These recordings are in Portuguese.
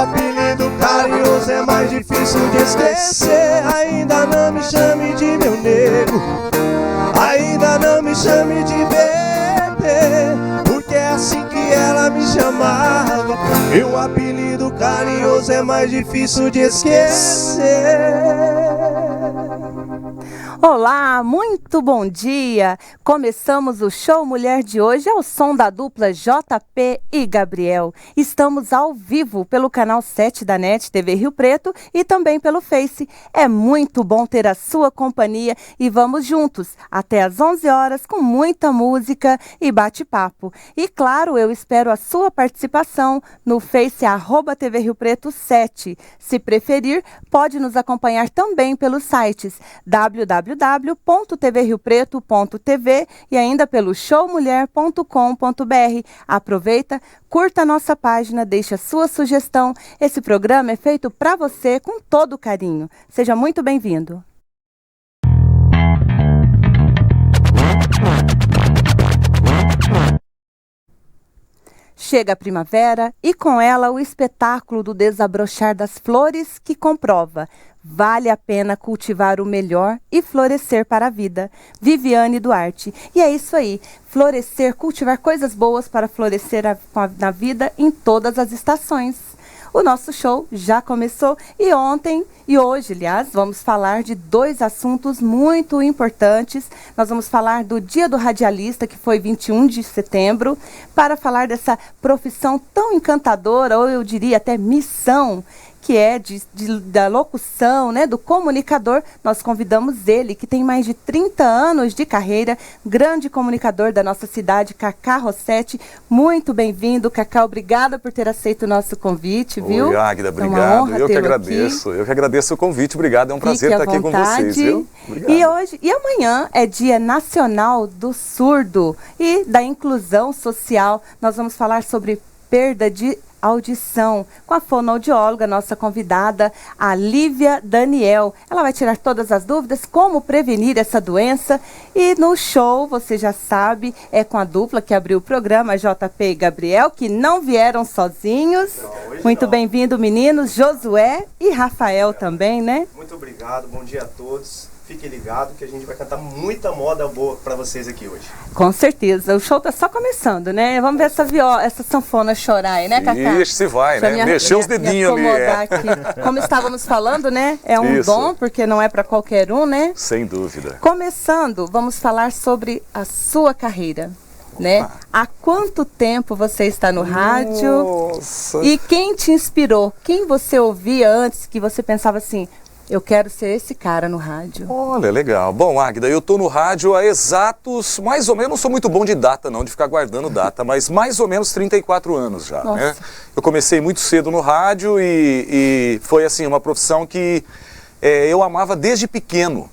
apelido carinhoso é mais difícil de esquecer. Ainda não me chame de meu nego, ainda não me chame de bebê, porque é assim que ela me chamava. Meu apelido carinhoso é mais difícil de esquecer. Olá, muito bom dia! Começamos o Show Mulher de hoje ao som da dupla JP e Gabriel. Estamos ao vivo pelo canal 7 da NET TV Rio Preto e também pelo Face. É muito bom ter a sua companhia e vamos juntos até às 11 horas com muita música e bate-papo. E claro, eu espero a sua participação no Face @TV Rio Preto 7. Se preferir, pode nos acompanhar também pelos sites www.tvriopreto.tv e ainda pelo showmulher.com.br. Aproveita, curta a nossa página, deixe a sua sugestão. Esse programa é feito para você com todo carinho. Seja muito bem-vindo. Chega a primavera e com ela o espetáculo do desabrochar das flores que comprova: vale a pena cultivar o melhor e florescer para a vida. Viviane Duarte. E é isso aí, florescer, cultivar coisas boas para florescer na vida em todas as estações. O nosso show já começou e ontem e hoje, aliás, vamos falar de dois assuntos muito importantes. Nós vamos falar do Dia do Radialista, que foi 21 de setembro, para falar dessa profissão tão encantadora, ou eu diria até missão, que é da locução, né, do comunicador. Nós convidamos ele, que tem mais de 30 anos de carreira, grande comunicador da nossa cidade, Cacá Rossetti. Muito bem-vindo, Cacá. Obrigada por ter aceito o nosso convite, viu? Oi, Águida, obrigado. É uma honra eu que agradeço. Eu que agradeço o convite. Obrigado, é um prazer estar aqui com vocês, viu? Obrigado. E amanhã é Dia Nacional do Surdo e da Inclusão Social. Nós vamos falar sobre perda de audição com a fonoaudióloga, nossa convidada, a Lívia Daniel. Ela vai tirar todas as dúvidas, como prevenir essa doença. E no show, você já sabe, é com a dupla que abriu o programa, JP e Gabriel, que não vieram sozinhos. Muito bem-vindo, meninos, Josué e Rafael também, né? Muito obrigado, bom dia a todos. Fiquem ligados que a gente vai cantar muita moda boa para vocês aqui hoje. Com certeza. O show tá só começando, né? Vamos ver essa sanfona chorar aí, né, Cacá? Ixi, se vai, né? Mexer os dedinhos ali. Aqui. Como estávamos falando, né? É um dom, porque não é para qualquer um, né? Sem dúvida. Começando, vamos falar sobre a sua carreira, né? Há quanto tempo você está no rádio? Nossa. E quem te inspirou? Quem você ouvia antes que você pensava assim: eu quero ser esse cara no rádio? Olha, legal. Bom, Águida, eu tô no rádio há exatos, mais ou menos, não sou muito bom de data não, de ficar guardando data, mas mais ou menos 34 anos já, né? Eu comecei muito cedo no rádio e foi assim, uma profissão que eu amava desde pequeno.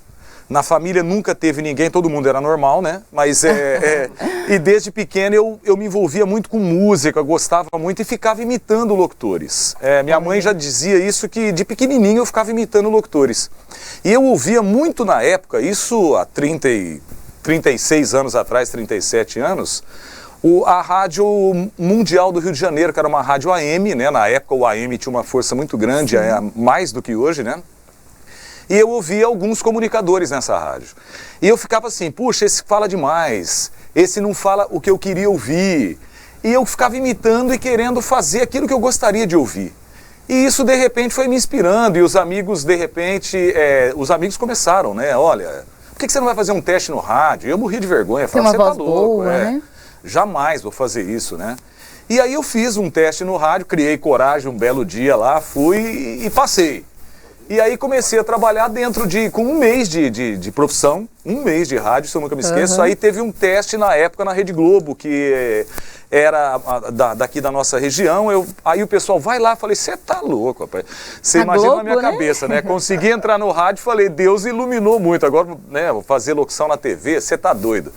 Na família nunca teve ninguém, todo mundo era normal, né? Mas e desde pequeno eu me envolvia muito com música, gostava muito e ficava imitando locutores. Minha mãe já dizia isso, que de pequenininho eu ficava imitando locutores. E eu ouvia muito na época, isso há 36 anos atrás, 37 anos, a Rádio Mundial do Rio de Janeiro, que era uma rádio AM, né? Na época o AM tinha uma força muito grande, mais do que hoje, né? E eu ouvia alguns comunicadores nessa rádio. E eu ficava assim, puxa, esse fala demais, esse não fala o que eu queria ouvir. E eu ficava imitando e querendo fazer aquilo que eu gostaria de ouvir. E isso, de repente, foi me inspirando. E os amigos, de repente, os amigos começaram, né? Olha, por que você não vai fazer um teste no rádio? Eu morri de vergonha, falei, você tá louco. Boa, né? Jamais vou fazer isso, né? E aí eu fiz um teste no rádio, criei coragem um belo dia lá, fui e passei. E aí comecei a trabalhar com um mês de profissão, um mês de rádio, isso eu nunca me esqueço. Aí teve um teste na época na Rede Globo, que era daqui da nossa região. Aí o pessoal, vai lá, falei, você tá louco, rapaz. Você imagina Globo, na minha cabeça, né? Consegui entrar no rádio, falei, Deus iluminou muito, agora, né, vou fazer locução na TV, você tá doido.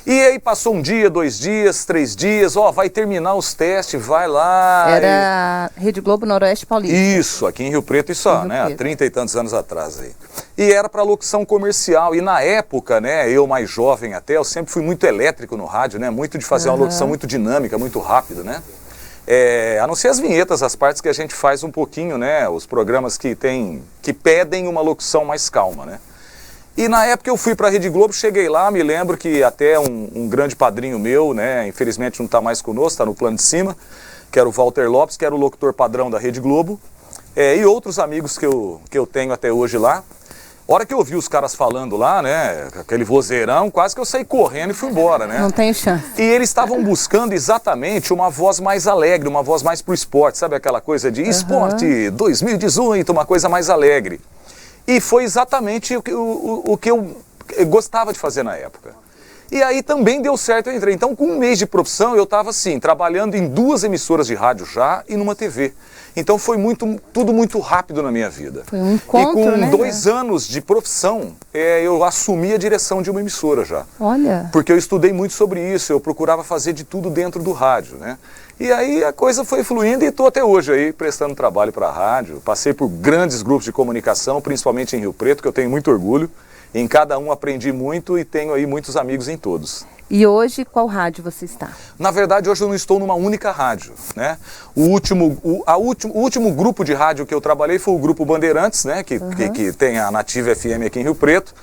E aí passou um dia, 2 dias, 3 dias, vai terminar os testes, vai lá. Era Rede Globo Noroeste Paulista. Isso, aqui em Rio Preto, né, há 30 e tantos anos atrás aí. E era para locução comercial, e na época, né, eu mais jovem até, eu sempre fui muito elétrico no rádio, né, muito de fazer uma locução muito dinâmica, muito rápida, né. a não ser as vinhetas, as partes que a gente faz um pouquinho, né? Os programas que pedem uma locução mais calma, né? E na época eu fui para a Rede Globo, cheguei lá, me lembro que até um grande padrinho meu, né? Infelizmente não está mais conosco, está no plano de cima, que era o Walter Lopes, que era o locutor padrão da Rede Globo, e outros amigos que eu tenho até hoje lá. A hora que eu ouvi os caras falando lá, né, aquele vozeirão, quase que eu saí correndo e fui embora, né? Não tenho chance. E eles estavam buscando exatamente uma voz mais alegre, uma voz mais pro esporte, sabe aquela coisa de esporte 2018, uma coisa mais alegre. E foi exatamente o que eu gostava de fazer na época. E aí também deu certo, eu entrei. Então, com um mês de profissão, eu estava assim, trabalhando em 2 emissoras de rádio já e numa TV. Então foi tudo muito rápido na minha vida. Foi um encontro, e com né? 2 anos de profissão, eu assumi a direção de uma emissora já. Olha. Porque eu estudei muito sobre isso, eu procurava fazer de tudo dentro do rádio, né? E aí a coisa foi fluindo e estou até hoje aí prestando trabalho para a rádio. Passei por grandes grupos de comunicação, principalmente em Rio Preto, que eu tenho muito orgulho. Em cada um aprendi muito e tenho aí muitos amigos em todos. E hoje, qual rádio você está? Na verdade, hoje eu não estou numa única rádio, né? O último grupo de rádio que eu trabalhei foi o Grupo Bandeirantes, né? Que tem a Nativa FM aqui em Rio Preto.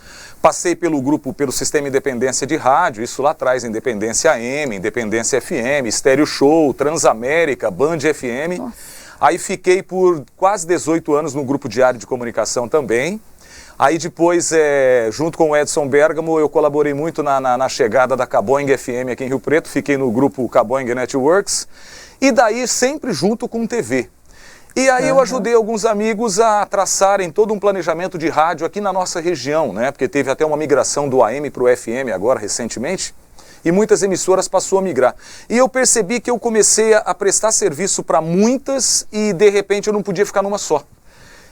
Passei pelo Sistema Independência de Rádio, isso lá atrás, Independência AM, Independência FM, Estéreo Show, Transamérica, Band FM. Nossa. Aí fiquei por quase 18 anos no Grupo Diário de Comunicação também. Aí depois, junto com o Edson Bergamo, eu colaborei muito na chegada da Caboing FM aqui em Rio Preto, fiquei no grupo Caboing Networks, e daí sempre junto com TV. E aí eu ajudei alguns amigos a traçarem todo um planejamento de rádio aqui na nossa região, né? Porque teve até uma migração do AM para o FM agora, recentemente, e muitas emissoras passou a migrar. E eu percebi que eu comecei a prestar serviço para muitas e de repente eu não podia ficar numa só.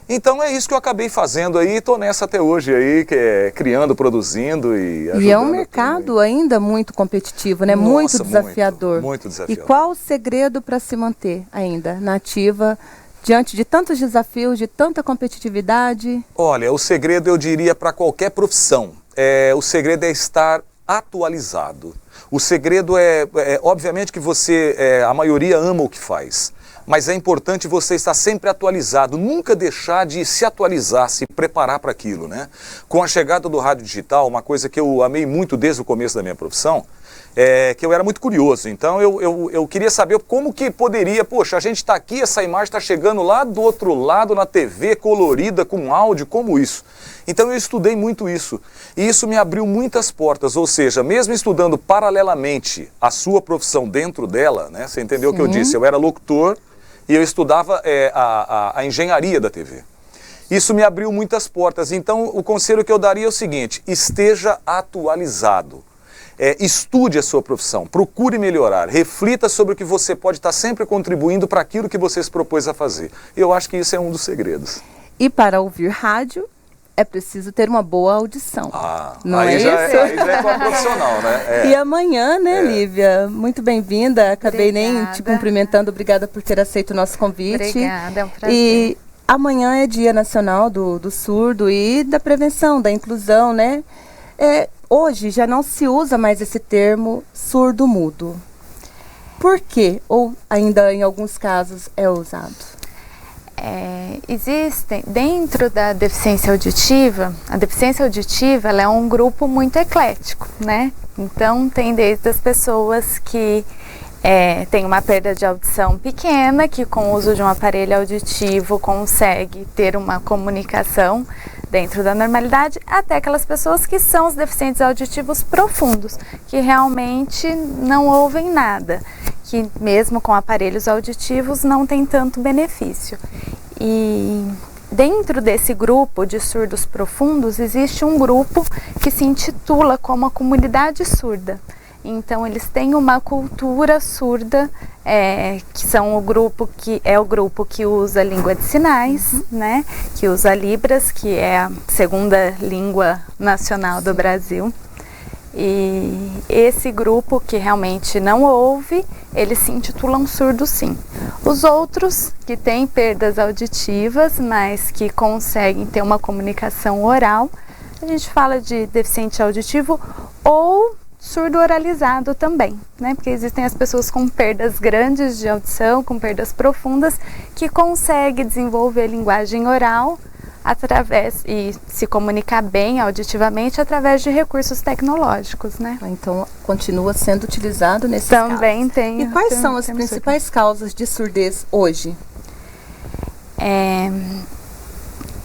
Então é isso que eu acabei fazendo aí, estou nessa até hoje aí, criando, produzindo e ajudando. E é um mercado ainda muito competitivo, né? Nossa, muito desafiador. Muito desafiador. E qual o segredo para se manter ainda na ativa, diante de tantos desafios, de tanta competitividade? Olha, o segredo eu diria para qualquer profissão, o segredo é estar atualizado. O segredo obviamente que a maioria ama o que faz. Mas é importante você estar sempre atualizado, nunca deixar de se atualizar, se preparar para aquilo, né? Com a chegada do rádio digital, uma coisa que eu amei muito desde o começo da minha profissão, que eu era muito curioso. Então eu queria saber como que poderia, poxa, a gente está aqui, essa imagem está chegando lá do outro lado na TV, colorida, com áudio, como isso? Então eu estudei muito isso, e isso me abriu muitas portas, ou seja, mesmo estudando paralelamente a sua profissão dentro dela, né? Você entendeu o que eu disse? Eu era locutor, e eu estudava a engenharia da TV. Isso me abriu muitas portas. Então, o conselho que eu daria é o seguinte: esteja atualizado. Estude a sua profissão, procure melhorar, reflita sobre o que você pode estar sempre contribuindo para aquilo que você se propôs a fazer. Eu acho que isso é um dos segredos. E para ouvir rádio, é preciso ter uma boa audição. Não aí é já isso? Aí já é profissional, né? E amanhã, né, Lívia? Muito bem-vinda. Acabei nem te cumprimentando. Obrigada por ter aceito o nosso convite. Obrigada, é um prazer. E amanhã é Dia Nacional do Surdo e da prevenção, da inclusão, né? Hoje já não se usa mais esse termo surdo-mudo. Por quê? Ou ainda em alguns casos é usado? Existem, dentro da deficiência auditiva, a deficiência auditiva ela é um grupo muito eclético, né? Então tem desde as pessoas que têm uma perda de audição pequena, que com o uso de um aparelho auditivo consegue ter uma comunicação dentro da normalidade, até aquelas pessoas que são os deficientes auditivos profundos, que realmente não ouvem nada, que mesmo com aparelhos auditivos não tem tanto benefício. E dentro desse grupo de surdos profundos existe um grupo que se intitula como a comunidade surda. Então eles têm uma cultura surda, que são o grupo que usa a língua de sinais, né? Que usa Libras, que é a segunda língua nacional do Brasil. E esse grupo que realmente não ouve, eles se intitulam surdos sim. Os outros que têm perdas auditivas, mas que conseguem ter uma comunicação oral, a gente fala de deficiente auditivo ou surdo oralizado também, né? Porque existem as pessoas com perdas grandes de audição, com perdas profundas, que conseguem desenvolver linguagem oral através e se comunicar bem auditivamente através de recursos tecnológicos, né? Então, continua sendo utilizado nesse Também casos. tem. E quais são as principais causas de surdez hoje?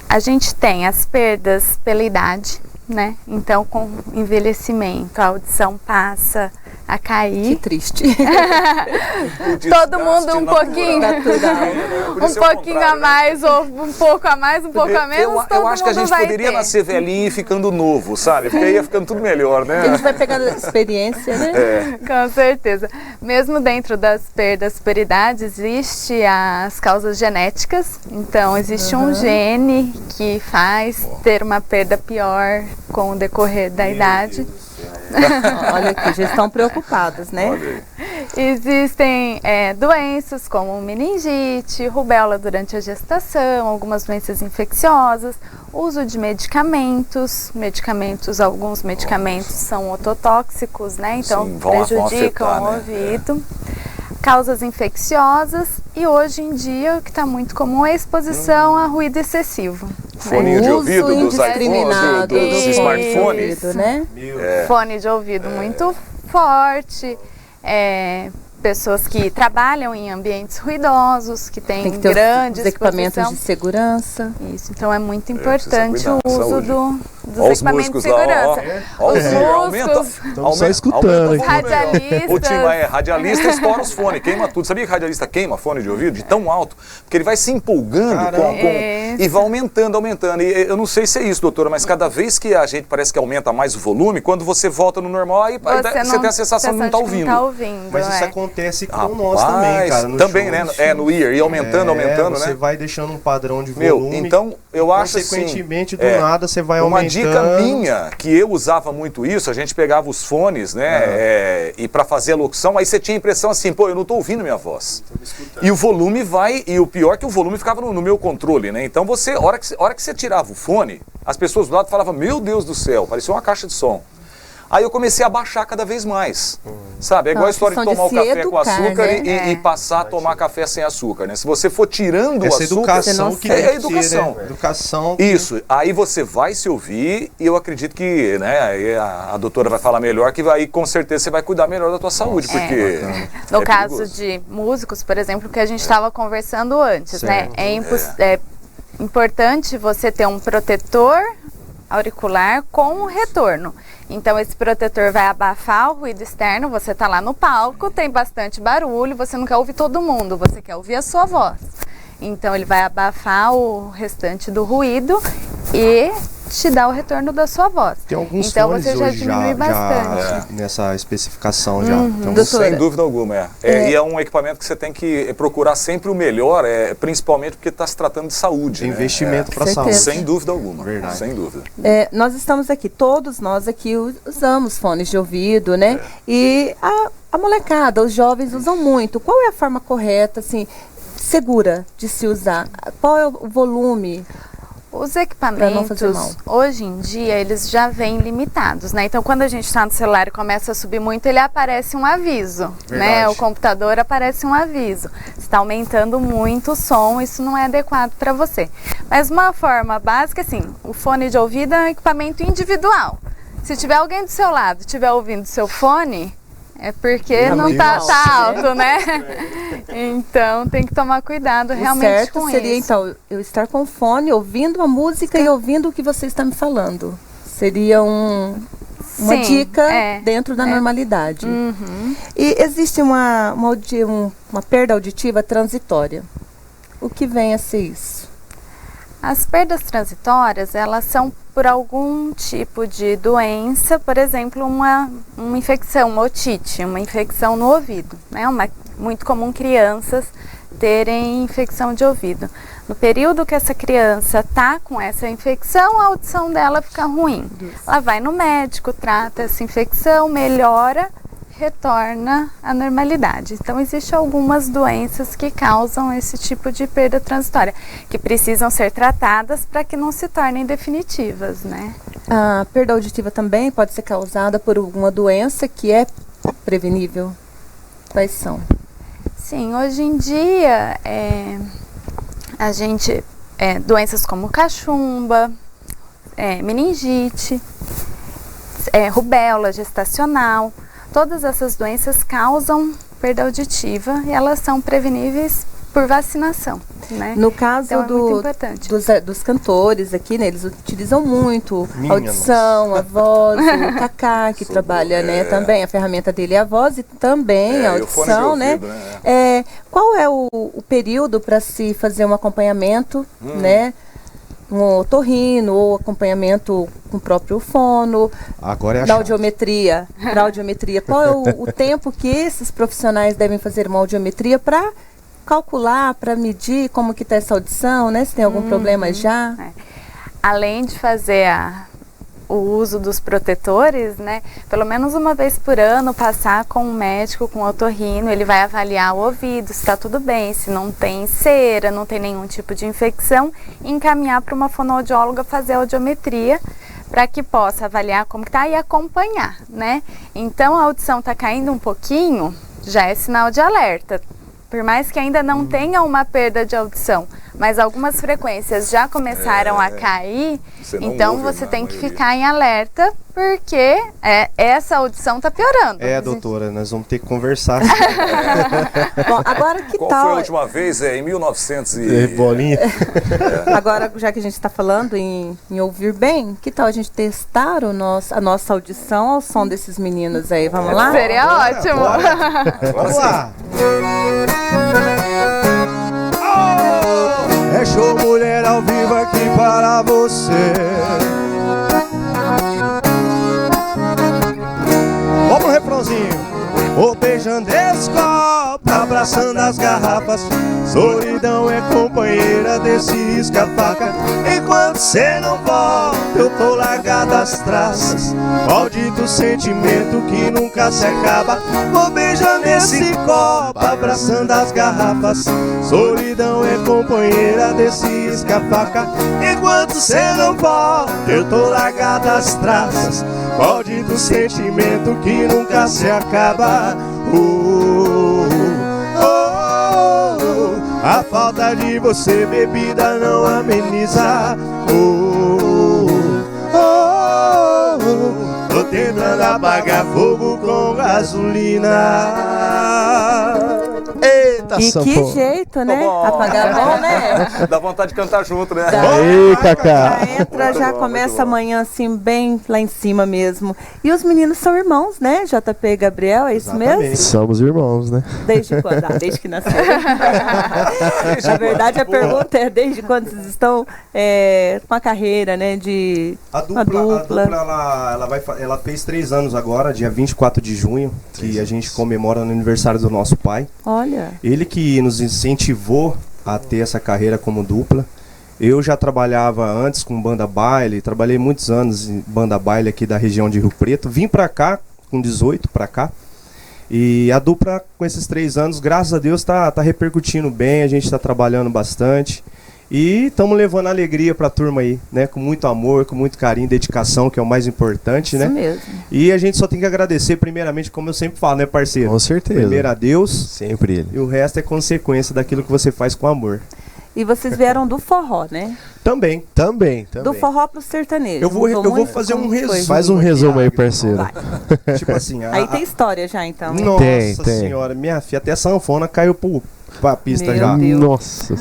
A gente tem as perdas pela idade, né? Então, com o envelhecimento, a audição passa a Que cair. triste. Todo mundo um pouquinho, um pouquinho a mais, ou um pouco a mais, um pouco a menos, todo eu acho que a mundo gente vai poderia ter. nascer velhinho e ficando novo, sabe? Porque aí ia ficando tudo melhor, A gente né? vai pegando experiência, né? Com certeza. Mesmo dentro das perdas por idade, existe as causas genéticas. Então, existe um gene que faz ter uma perda pior com o decorrer da idade. Olha aqui, já estão preocupados, né? Olha aí. Existem doenças como meningite, rubéola durante a gestação, algumas doenças infecciosas, uso de medicamentos, alguns medicamentos são ototóxicos, né? Então Sim, vão prejudicam afetar, o né? ouvido. Causas infecciosas e hoje em dia o que está muito comum é a exposição a ruído excessivo. Foninho de O ouvido uso dos iPhones, indiscriminado dos do smartphones. ouvido, né? Fone de ouvido muito forte, pessoas que trabalham em ambientes ruidosos, que têm Tem que ter grande os equipamentos exposição. de segurança. Isso, então é muito importante precisa o cuidar, uso saúde. dos Ó os equipamentos músicos de lá, segurança. ó. Os músicos, Estamos só escutando aqui. radialistas. O time radialista estoura os fones, queima tudo. Sabia que radialista queima fone de ouvido de tão alto? Porque ele vai se empolgando e vai aumentando. E eu não sei se é isso, doutora, mas cada vez que a gente parece que aumenta mais o volume, quando você volta no normal, aí você tem a sensação de não estar ouvindo. Mas isso acontece com nós também, cara. No Também, show, né? no filme. No ear, e aumentando, Você né? vai deixando um padrão de volume. Então eu acho assim. Consequentemente, do nada, você vai Uma aumentando. dica minha, que eu usava muito isso, a gente pegava os fones, né? E para fazer a locução, aí você tinha a impressão assim, pô, eu não tô ouvindo minha voz. E o volume e o pior é que o volume ficava no meu controle, né? Então você, hora que você tirava o fone, as pessoas do lado falavam, meu Deus do céu, parecia uma caixa de som. Aí eu comecei a baixar cada vez mais, sabe? É igual a história de tomar o café com açúcar, né? e passar a tomar café sem açúcar, né? Se você for tirando o Essa açúcar, educação que é a tem que ter, educação. né? Educação. Isso, aí você vai se ouvir e eu acredito que, né, aí a doutora vai falar melhor, que aí com certeza você vai cuidar melhor da tua saúde, porque No é caso perigoso. de músicos, por exemplo, que a gente estava conversando antes, né? É importante você ter um protetor auricular com retorno. Então esse protetor vai abafar o ruído externo, você está lá no palco, tem bastante barulho, você não quer ouvir todo mundo, você quer ouvir a sua voz. Então ele vai abafar o restante do ruído e te dar o retorno da sua voz. Tem alguns então fones você já hoje diminui bastante. nessa especificação já. Então, Doutora, Sem dúvida alguma, E é um equipamento que você tem que procurar sempre o melhor, principalmente porque está se tratando de saúde. de né? investimento para certeza. saúde. Sem dúvida alguma. Verdade. Sem dúvida. Nós estamos aqui, todos nós aqui usamos fones de ouvido, né? E a molecada, os jovens usam muito. Qual é a forma correta, assim, segura de se usar? Qual é o volume? Os Pra não fazer mal. equipamentos, hoje em dia, eles já vêm limitados, né? Então, quando a gente está no celular e começa a subir muito, ele aparece um aviso, né? Verdade. O computador aparece um aviso. Está aumentando muito o som, isso não é adequado para você. Mas uma forma básica, assim, o fone de ouvido é um equipamento individual. Se tiver alguém do seu lado, estiver ouvindo seu fone, é porque não meio tá alto, alto, né? Então tem que tomar cuidado O realmente certo com seria, isso. então, eu estar com fone, ouvindo a música e ouvindo o que você está me falando. Seria uma Sim, dica dentro da normalidade. E existe uma perda auditiva transitória. O que vem a ser isso? As perdas transitórias, elas são por algum tipo de doença, por exemplo, uma infecção, uma otite, uma infecção no ouvido. É muito comum crianças terem infecção de ouvido. No período que essa criança está com essa infecção, a audição dela fica ruim. Ela vai no médico, trata essa infecção, melhora, retorna à normalidade. Então, existem algumas doenças que causam esse tipo de perda transitória, que precisam ser tratadas para que não se tornem definitivas, né? A perda auditiva também pode ser causada por alguma doença que é prevenível? Quais são? Sim, hoje em dia a gente doenças como cachumba, meningite, rubéola gestacional, todas essas doenças causam perda auditiva e elas são preveníveis por vacinação, né? No caso então, muito importante. dos cantores aqui, né, eles utilizam muito a Minha audição, a voz, o Kaká, que trabalha, né, também, a ferramenta dele é a voz e também a e o fone de audição, né? ouvido, né? Qual é o período para se fazer um acompanhamento, né? Um otorrino ou acompanhamento com o próprio fono, Agora é a da chave. audiometria, para audiometria. Qual é o tempo que esses profissionais devem fazer uma audiometria para calcular, para medir como que está essa audição, né? Se tem algum problema já. Além de fazer o uso dos protetores, né? Pelo menos uma vez por ano passar com um médico, com um otorrino, ele vai avaliar o ouvido, se está tudo bem, se não tem cera, não tem nenhum tipo de infecção, e encaminhar para uma fonoaudióloga fazer a audiometria para que possa avaliar como que tá e acompanhar, né? Então a audição está caindo um pouquinho, já é sinal de alerta. Por mais que ainda não tenha uma perda de audição, mas algumas frequências já começaram a cair, Você não então ouve você na tem que maioria. ficar em alerta, porque essa audição está piorando. Doutora, nós vamos ter que conversar. Bom, agora que Qual tal? foi a última vez? Em 1900 e... Bolinha. Agora, já que a gente está falando em ouvir bem, que tal a gente testar a nossa audição ao som desses meninos aí? Vamos lá? Seria ótimo. Vamos lá. É show mulher ao vivo aqui para você. Vamos no refrãozinho. Vou beijando esse copo, abraçando as garrafas. Solidão é companheira desse risca-faca. Enquanto cê não volta, eu tô largado às traças. Maldito sentimento que nunca se acaba. Vou beijando esse copo, abraçando as garrafas. Solidão é companheira desse risca-faca. Enquanto cê não volta, eu tô largado às traças. Maldito sentimento que nunca se acaba. A falta de você, bebida, não ameniza. Tô tentando apagar fogo com gasolina. Eita, E que sanfona. jeito, né? Bom. Apagar bom, né? Dá vontade de cantar junto, né? Ei, Cacá. Já entra, já Muito bom, começa muito bom. amanhã assim, bem lá em cima mesmo. E os meninos são irmãos, né? JP e Gabriel, é isso mesmo? Somos irmãos, né? Desde quando? Desde que nasceram. Na verdade, a pergunta é desde quando vocês estão com a carreira, né? A dupla ela fez 3 anos agora, dia 24 de junho, que a gente comemora no aniversário do nosso pai. Olha. Ele que nos incentivou a ter essa carreira como dupla. Eu já trabalhava antes com banda baile, trabalhei muitos anos em banda baile aqui da região de Rio Preto. Vim pra cá, com 18 pra cá. E a dupla, com esses 3 anos, graças a Deus, tá repercutindo bem, a gente tá trabalhando bastante. E estamos levando alegria pra turma aí, né? Com muito amor, com muito carinho, dedicação, que é o mais importante, né? Isso mesmo. E a gente só tem que agradecer primeiramente, como eu sempre falo, né, parceiro? Com certeza. Primeiro a Deus, Sempre ele. e o resto é consequência daquilo que você faz com amor. E vocês vieram do forró, né? Também. Também. Do forró pro sertanejo. Eu vou Mudou muito? fazer um Como foi? resumo. Faz um aqui, resumo aí, Agnes. parceiro. Vai. Tipo assim, Aí tem história já, então. Nossa Tem. senhora, minha filha, até a sanfona caiu pra pista Meu já. Deus. Nossa.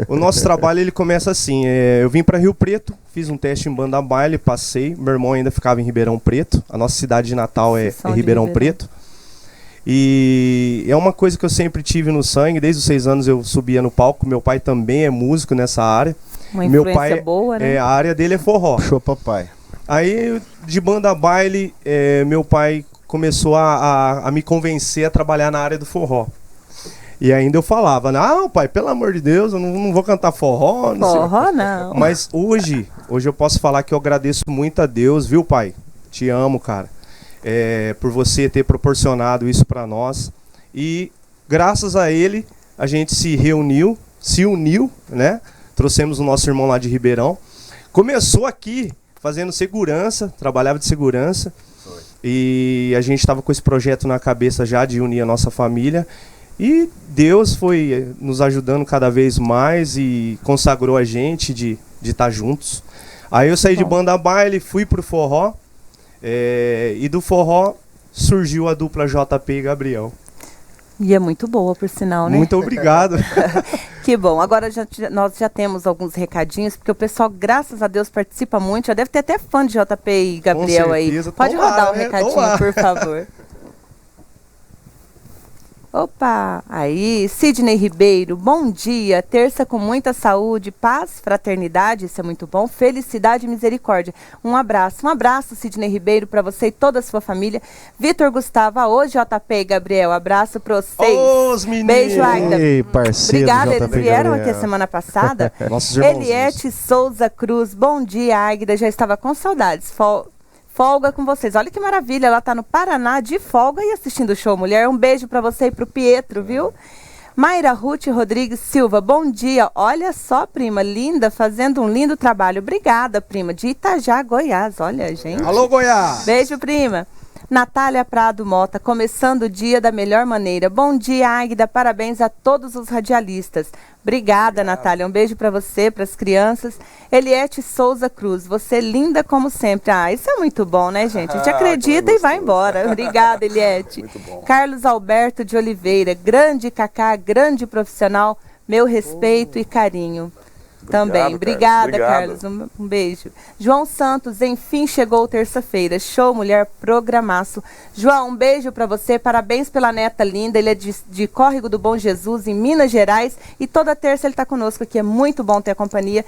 O nosso trabalho ele começa assim, eu vim para Rio Preto, fiz um teste em banda baile, passei, meu irmão ainda ficava em Ribeirão Preto, a nossa cidade de Natal é Vocês são de Ribeirão Ribeirão. Preto. E é uma coisa que eu sempre tive no sangue, desde os 6 anos eu subia no palco, meu pai também é músico nessa área. Uma Meu influência pai boa, né? a área dele é forró. Show, papai. Aí, de banda baile, meu pai começou a me convencer a trabalhar na área do forró. E ainda eu falava, não, pai, pelo amor de Deus, eu não vou cantar forró. Não sei. Forró, não. Mas hoje eu posso falar que eu agradeço muito a Deus, viu, pai? Te amo, cara. Por você ter proporcionado isso pra nós. E graças a ele, a gente se uniu, né? Trouxemos o nosso irmão lá de Ribeirão. começou aqui fazendo segurança, trabalhava de segurança. E a gente estava com esse projeto na cabeça já de unir a nossa família. E Deus foi nos ajudando cada vez mais e consagrou a gente de estar juntos. Aí eu saí de banda baile, fui pro forró. E do forró surgiu a dupla JP e Gabriel. E é muito boa, por sinal, né? Muito obrigado. Que bom. Agora nós já temos alguns recadinhos, porque o pessoal, graças a Deus, participa muito. Já deve ter até fã de JP e Gabriel Com aí. certeza. Pode Tomara, rodar o né? recadinho, Tomara. por favor. Opa, aí, Sidney Ribeiro, bom dia, terça com muita saúde, paz, fraternidade, isso é muito bom, felicidade e misericórdia. Um abraço, Sidney Ribeiro, para você e toda a sua família. Vitor Gustavo, hoje JP e Gabriel, abraço para vocês. Os meninos. Beijo, Aida. Ei, parceiro Obrigada, JP eles vieram Gabriel. aqui a semana passada. Nossos irmãozinhos. Eliette Souza Cruz, bom dia, Águida, já estava com saudades. Folga com vocês. Olha que maravilha, ela tá no Paraná de folga e assistindo o show, mulher. Um beijo para você e pro Pietro, viu? Mayra Ruth Rodrigues Silva, bom dia. Olha só, prima, linda, fazendo um lindo trabalho. Obrigada, prima, de Itajá, Goiás. Olha, gente. Alô, Goiás. Beijo, prima. Natália Prado Mota, começando o dia da melhor maneira. Bom dia, Águida. Parabéns a todos os radialistas. Obrigada, Natália. Um beijo para você, para as crianças. Eliette Souza Cruz, você linda como sempre. Ah, isso é muito bom, né, gente? A gente acredita e vai embora. Obrigada, Eliette. Muito bom. Carlos Alberto de Oliveira, grande Cacá, grande profissional. Meu respeito e carinho. Também. Obrigada, Carlos. Um beijo. João Santos, enfim chegou terça-feira. Show, mulher, programaço. João, um beijo pra você. Parabéns pela neta linda. Ele é de Córrego do Bom Jesus, em Minas Gerais. E toda terça ele tá conosco aqui. É muito bom ter a companhia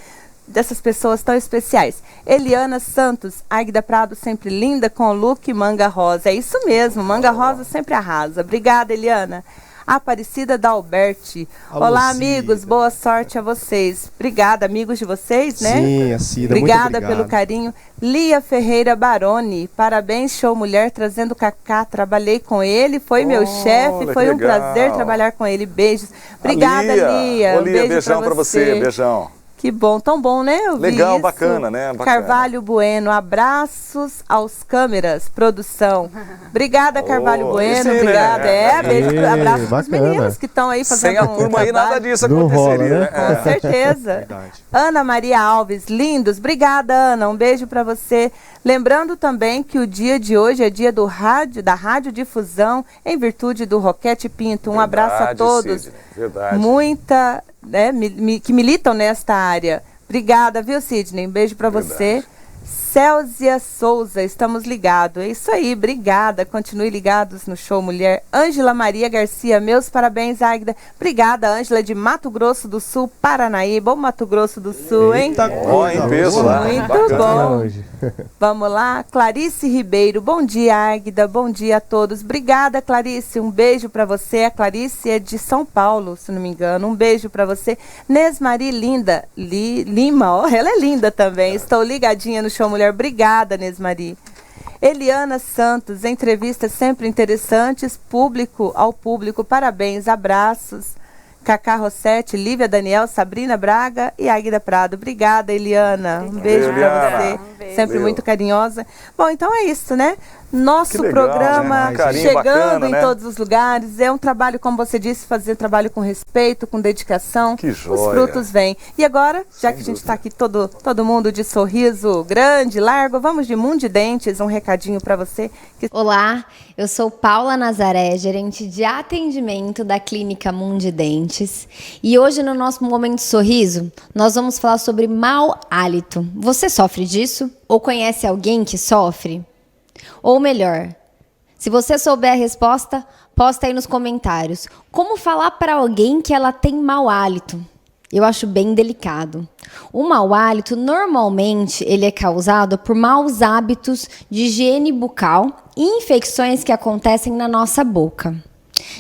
dessas pessoas tão especiais. Eliana Santos, Águida Prado, sempre linda, com o look manga rosa. É isso mesmo, manga rosa sempre arrasa. Obrigada, Eliana. Aparecida Dalberti. Alô, Olá, Cida. amigos. Boa sorte a vocês. Obrigada, amigos de vocês, né? Sim, a Cida. Obrigada muito obrigado. pelo carinho. Lia Ferreira Baroni. Parabéns, show mulher, trazendo Cacá. Trabalhei com ele, foi meu chefe. Foi um legal. prazer trabalhar com ele. Beijos. Obrigada, Lia. Ô, Lia, beijão pra você. Beijão. Que bom, tão bom, né? Eu vi Legal, isso. bacana, né? Bacana. Carvalho Bueno, abraços aos câmeras, produção. Obrigada, Carvalho Bueno, esse aí, obrigada. né? Abraço pros bacana. meninos que estão aí fazendo Sem a turma aí, trabalho. nada disso Não rola, aconteceria, né? né? Com certeza. Verdade. Ana Maria Alves, lindos. Obrigada, Ana. Um beijo para você. Lembrando também que o dia de hoje é dia da radiodifusão, em virtude do Roquete Pinto. Um abraço a Verdade, todos. Sidney, verdade. Muita, né, que militam nesta área. Obrigada, viu, Sidney? Um beijo para você. Céusia Souza, estamos ligados. É isso aí, obrigada. Continue ligados no Show Mulher. Ângela Maria Garcia, meus parabéns, Águida. Obrigada, Ângela, de Mato Grosso do Sul, Paranaíba. Bom Mato Grosso do Sul, hein? Eita Ó, em peso lá. Muito Bacana. bom. Hoje. Vamos lá, Clarice Ribeiro, bom dia, Águida, bom dia a todos. Obrigada, Clarice, um beijo para você. A Clarice é de São Paulo, se não me engano. Um beijo para você. Nesmari Linda, Lima, ó, ela é linda também. Estou ligadinha no Show Mulher. Obrigada, Nesmari. Eliana Santos, entrevistas sempre interessantes, público ao público, parabéns, abraços. Cacá Rossetti, Lívia Daniel, Sabrina Braga e Águida Prado. Obrigada, Eliana. Um beijo para Eliana. você. Um beijo. Sempre muito carinhosa. Bom, então é isso, né? Nosso Que legal, programa né? Carinho chegando bacana, em né? todos os lugares. É um trabalho, como você disse, fazer trabalho com respeito, com dedicação. Que Os joia. frutos vêm. E agora, já que a gente está aqui todo mundo de sorriso grande, largo, vamos de Mundo de Dentes. Um recadinho para você. Olá, eu sou Paula Nazaré, gerente de atendimento da Clínica Mundi Dentes. E hoje no nosso Momento Sorriso, nós vamos falar sobre mau hálito. Você sofre disso? Ou conhece alguém que sofre? Ou melhor, se você souber a resposta, posta aí nos comentários. Como falar para alguém que ela tem mau hálito? Eu acho bem delicado. O mau hálito, normalmente, ele é causado por maus hábitos de higiene bucal e infecções que acontecem na nossa boca.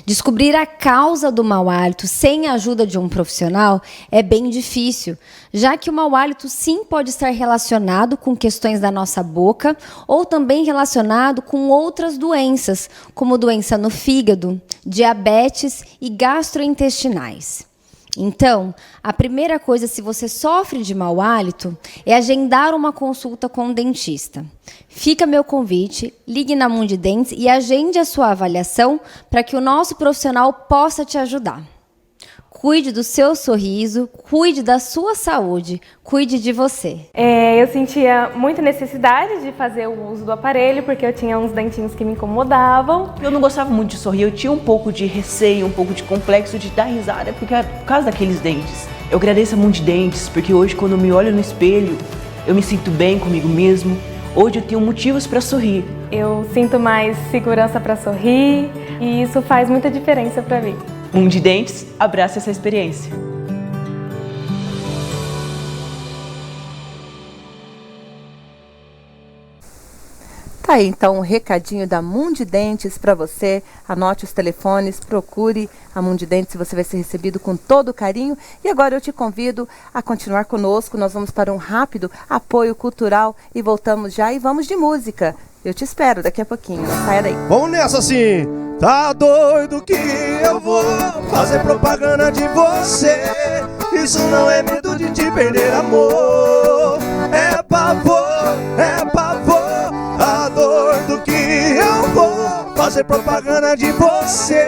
Descobrir a causa do mau hálito sem a ajuda de um profissional é bem difícil, já que o mau hálito sim pode estar relacionado com questões da nossa boca ou também relacionado com outras doenças, como doença no fígado, diabetes e gastrointestinais. Então, a primeira coisa, se você sofre de mau hálito, é agendar uma consulta com um dentista. Fica meu convite, ligue na Mundidentes e agende a sua avaliação para que o nosso profissional possa te ajudar. Cuide do seu sorriso, cuide da sua saúde, cuide de você. Eu sentia muita necessidade de fazer o uso do aparelho, porque eu tinha uns dentinhos que me incomodavam. Eu não gostava muito de sorrir, eu tinha um pouco de receio, um pouco de complexo de dar risada, porque por causa daqueles dentes. Eu agradeço a Mundidentes, porque hoje quando eu me olho no espelho, eu me sinto bem comigo mesmo. Hoje eu tenho motivos para sorrir. Eu sinto mais segurança para sorrir e isso faz muita diferença para mim. Mundidentes, abraça essa experiência. Tá aí, então, um recadinho da Mundidentes para você. Anote os telefones, procure a Mundidentes, você vai ser recebido com todo carinho. E agora eu te convido a continuar conosco. Nós vamos para um rápido apoio cultural e voltamos já e vamos de música. Eu te espero daqui a pouquinho, não saia daí. Vamos nessa sim. Tá doido que eu vou fazer propaganda de você. Isso não é medo de te perder, amor. É pavor, é pavor. Tá doido que eu vou fazer propaganda de você.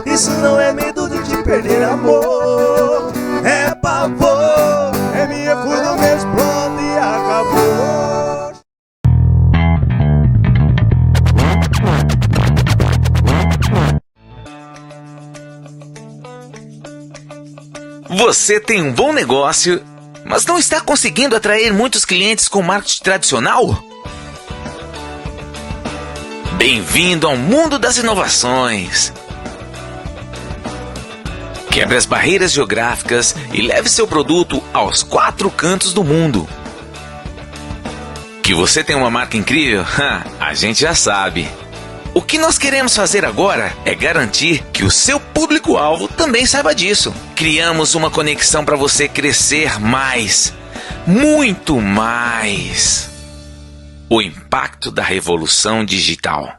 Isso não é medo de te perder, amor. É pavor, é minha coisa mesmo, pronto e acabou. Você tem um bom negócio, mas não está conseguindo atrair muitos clientes com marketing tradicional? Bem-vindo ao mundo das inovações. Quebre as barreiras geográficas e leve seu produto aos 4 cantos do mundo. Que você tem uma marca incrível? A gente já sabe. O que nós queremos fazer agora é garantir que o seu público-alvo também saiba disso. Criamos uma conexão para você crescer mais, muito mais. O impacto da revolução digital.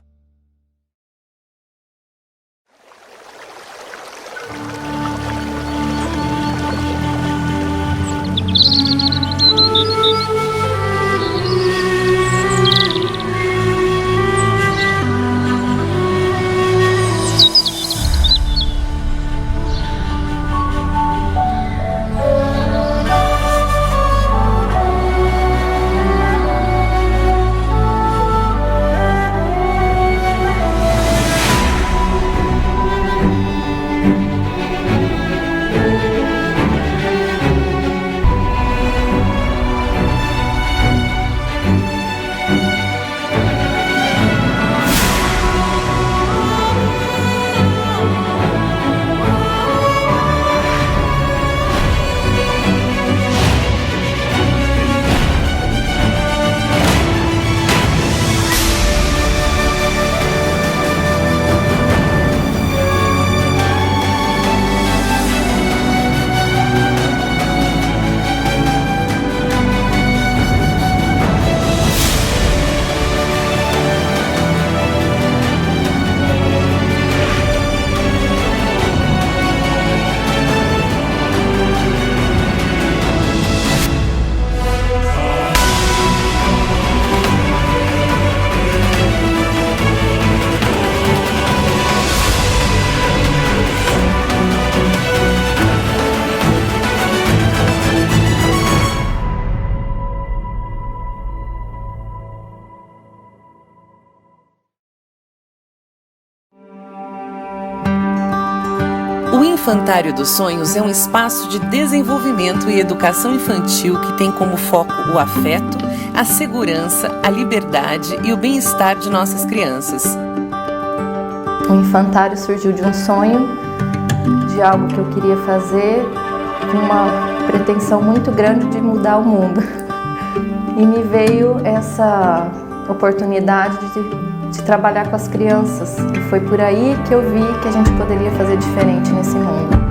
O Infantário dos Sonhos é um espaço de desenvolvimento e educação infantil que tem como foco o afeto, a segurança, a liberdade e o bem-estar de nossas crianças. O Infantário surgiu de um sonho, de algo que eu queria fazer, com uma pretensão muito grande de mudar o mundo. E me veio essa oportunidade de trabalhar com as crianças. E foi por aí que eu vi que a gente poderia fazer diferente nesse mundo.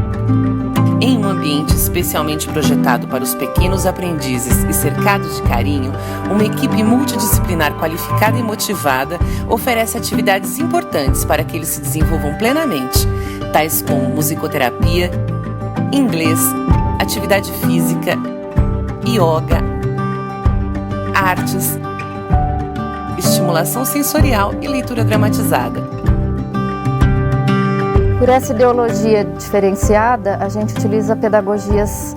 Em um ambiente especialmente projetado para os pequenos aprendizes e cercados de carinho, uma equipe multidisciplinar qualificada e motivada oferece atividades importantes para que eles se desenvolvam plenamente, tais como musicoterapia, inglês, atividade física, yoga, artes, estimulação sensorial e leitura dramatizada. Por essa ideologia diferenciada, a gente utiliza pedagogias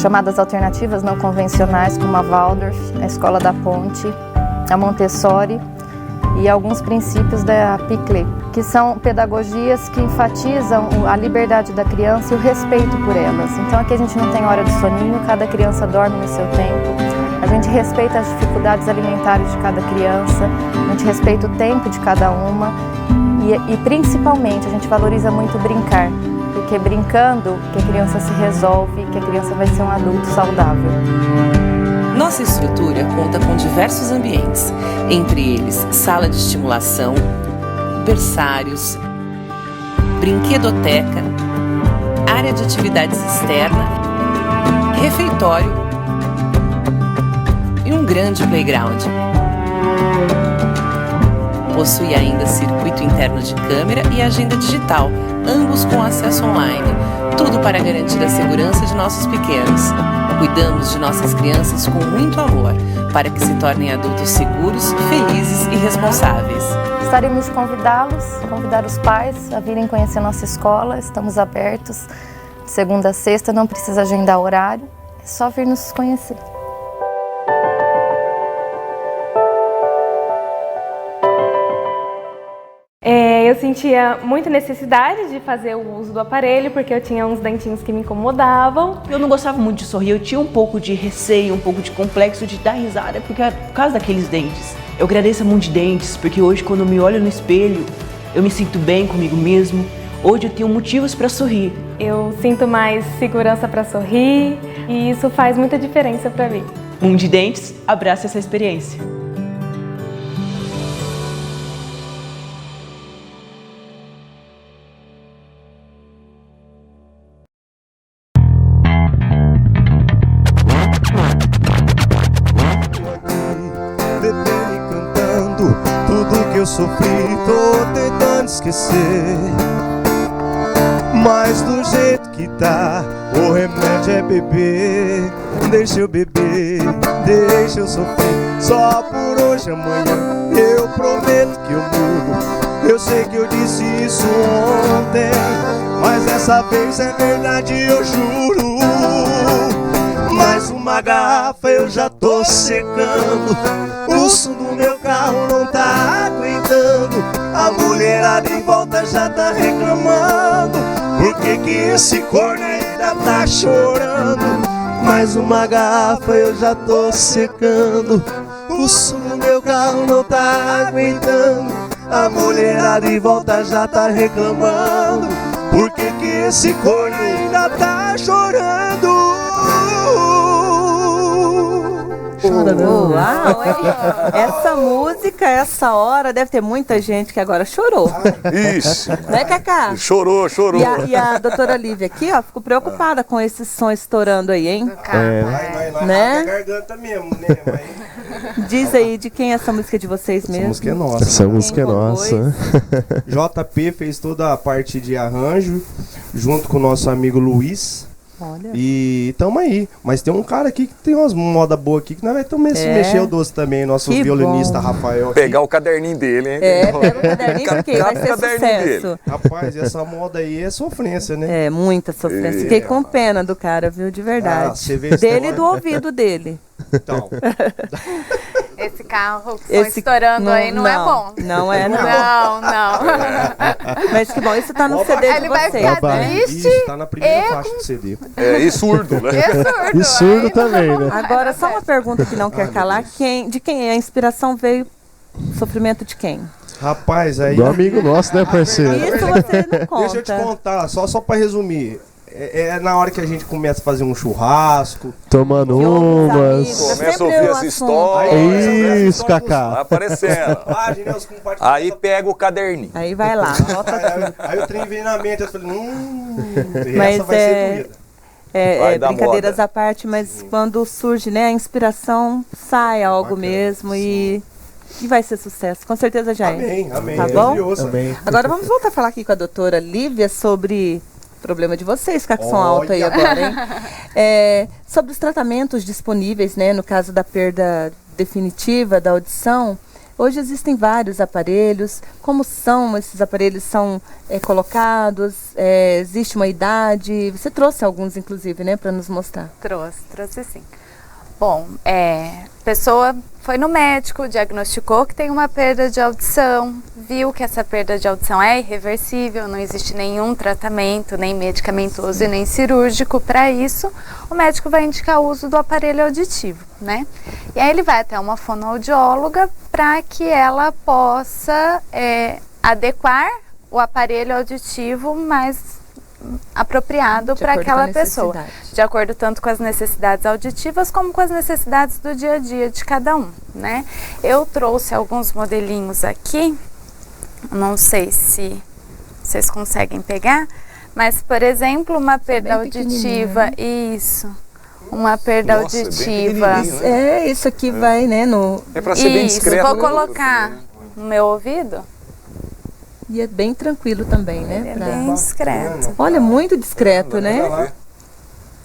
chamadas alternativas não convencionais, como a Waldorf, a Escola da Ponte, a Montessori e alguns princípios da Piclet, que são pedagogias que enfatizam a liberdade da criança e o respeito por elas. Então aqui a gente não tem hora de soninho, cada criança dorme no seu tempo. A gente respeita as dificuldades alimentares de cada criança, a gente respeita o tempo de cada uma e principalmente a gente valoriza muito brincar, porque brincando que a criança se resolve, que a criança vai ser um adulto saudável. Nossa estrutura conta com diversos ambientes, entre eles sala de estimulação, berçários, brinquedoteca, área de atividades externa, refeitório e um grande playground. Possui ainda circuito interno de câmera e agenda digital, ambos com acesso online. Tudo para garantir a segurança de nossos pequenos. Cuidamos de nossas crianças com muito amor, para que se tornem adultos seguros, felizes e responsáveis. Gostaríamos de convidar os pais a virem conhecer nossa escola. Estamos abertos de segunda a sexta, não precisa agendar horário, é só vir nos conhecer. Eu sentia muita necessidade de fazer o uso do aparelho, porque eu tinha uns dentinhos que me incomodavam. Eu não gostava muito de sorrir, eu tinha um pouco de receio, um pouco de complexo de dar risada, por causa daqueles dentes. Eu agradeço a Mundi Dentes, porque hoje quando eu me olho no espelho, eu me sinto bem comigo mesmo. Hoje eu tenho motivos para sorrir. Eu sinto mais segurança para sorrir e isso faz muita diferença para mim. Mundi Dentes, abraça essa experiência. Eu sofri, tô tentando esquecer, mas do jeito que tá, o remédio é beber. Deixa eu beber, deixa eu sofrer, só por hoje, amanhã eu prometo que eu mudo. Eu sei que eu disse isso ontem, mas dessa vez é verdade, eu juro. Mais uma garrafa eu já tô secando, o som do meu carro não tá aguentando, a mulherada em volta já tá reclamando, por que esse corno ainda tá chorando? Mais uma garrafa eu já tô secando, o som do meu carro não tá aguentando, a mulherada em volta já tá reclamando, por que esse corno ainda tá chorando? Uau, essa música, essa hora, deve ter muita gente que agora chorou. Isso. Né, Cacá? Chorou. E a doutora Lívia aqui, ó, ficou preocupada com esse som estourando aí, hein? Né? A garganta mesmo, né? Diz aí, de quem é essa música de vocês mesmo? Essa música é nossa. Essa música é nossa. JP fez toda a parte de arranjo, junto com o nosso amigo Luiz. Olha. E tamo aí. Mas tem um cara aqui que tem umas moda boa aqui que nós vamos mexer o doce também, nosso Que violinista bom. Rafael. Aqui. Pegar o caderninho dele, hein? Pega o caderninho porque vai ser sucesso. Rapaz, essa moda aí é sofrência, né? É, muita sofrência. Fiquei com pena do cara, viu? De verdade. você vê Dele e do ouvido dele. Então. Esse carro que está estourando aí não é bom. Não é, não. Não. Mas que bom, isso tá no CD de Ele vai vocês. ficar triste. Isso, tá na primeira faixa do CD. E surdo, né? E surdo também, né? Agora, só uma pergunta que não quer calar. De quem é? A inspiração veio? Sofrimento de quem? Rapaz, aí... Do amigo nosso, né, parceiro? Isso você não conta. Deixa eu te contar, só pra resumir. É na hora que a gente começa a fazer um churrasco. Tomando umas. Começa a ouvir as histórias. Isso, Cacá. Vai aparecendo. Aí pega o caderninho. Aí vai lá, anota Aí o trem vem na mente, eu falei, Mas essa vai ser doída. Vai dar brincadeiras moda. à parte, mas quando surge, né, a inspiração, sai algo mesmo e vai ser sucesso. Com certeza já é. Amém. Tá bom? Amém. Agora vamos voltar a falar aqui com a doutora Lívia sobre Problema de vocês ficar com som alto aí agora, hein? Sobre os tratamentos disponíveis, né, no caso da perda definitiva da audição, hoje existem vários aparelhos. Como são esses aparelhos? São colocados? Existe uma idade? Você trouxe alguns, inclusive, né, para nos mostrar. Trouxe sim. Bom, a pessoa foi no médico, diagnosticou que tem uma perda de audição, viu que essa perda de audição é irreversível, não existe nenhum tratamento, nem medicamentoso e nem cirúrgico para isso, o médico vai indicar o uso do aparelho auditivo, né? E aí ele vai até uma fonoaudióloga para que ela possa adequar o aparelho auditivo mais apropriado para aquela pessoa, de acordo tanto com as necessidades auditivas como com as necessidades do dia a dia de cada um, né? Eu trouxe alguns modelinhos aqui, não sei se vocês conseguem pegar, mas, por exemplo, uma perda auditiva, uma perda auditiva. Isso aqui vai, né, no... É para ser bem discreto. Vou colocar no meu ouvido. E é bem tranquilo também, né? Bem discreto. Olha, muito discreto, né?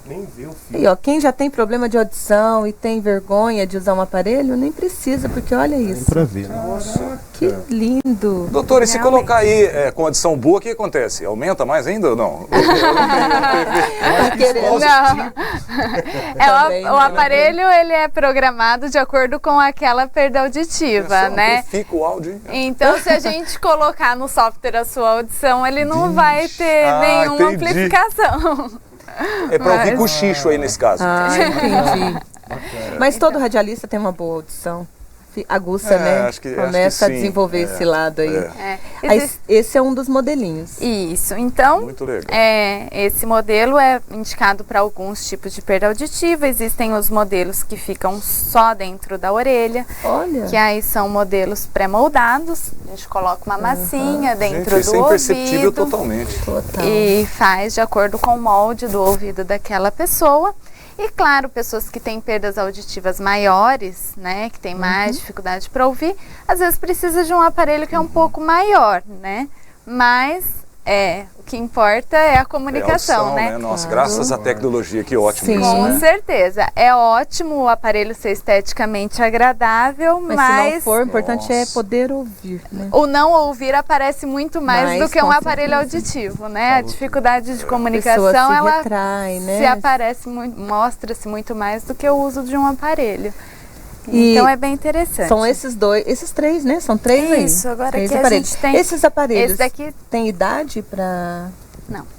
Nem vê o fio. E ó, quem já tem problema de audição e tem vergonha de usar um aparelho, nem precisa, porque olha isso. Tem pra ver. Nossa, que lindo. Doutor, e se colocar aí com audição boa, o que acontece? Aumenta mais ainda ou não? O aparelho, ele é programado de acordo com aquela perda auditiva, né? Amplifica o áudio. Então, se a gente colocar no software a sua audição, ele não vai ter nenhuma amplificação. É para ouvir cochicho aí nesse caso. Entendi. Mas todo radialista tem uma boa audição. Aguça, né? Acho que começa a desenvolver esse lado aí. Esse é um dos modelinhos. Isso. Então, muito legal. Esse modelo é indicado para alguns tipos de perda auditiva. Existem os modelos que ficam só dentro da orelha. Olha. Que aí são modelos pré-moldados. A gente coloca uma massinha dentro do ouvido. Isso é imperceptível totalmente. E faz de acordo com o molde do ouvido daquela pessoa. E claro, pessoas que têm perdas auditivas maiores, né, que têm mais dificuldade para ouvir, às vezes precisa de um aparelho que é um pouco maior, né? Mas o que importa é a comunicação, audição, né? Nossa, graças à tecnologia, que ótimo. Sim. Isso, Com certeza. É ótimo o aparelho ser esteticamente agradável, mas se não for, o importante é poder ouvir, né? O não ouvir aparece muito mais do que um aparelho auditivo, né? A dificuldade de comunicação, ela retrai, né? se aparece muito, mostra-se muito mais do que o uso de um aparelho. Então é bem interessante. São esses três, né? São três aí. Isso, agora três aqui aparelhos. A gente tem... Esses aparelhos, esse daqui... tem idade para...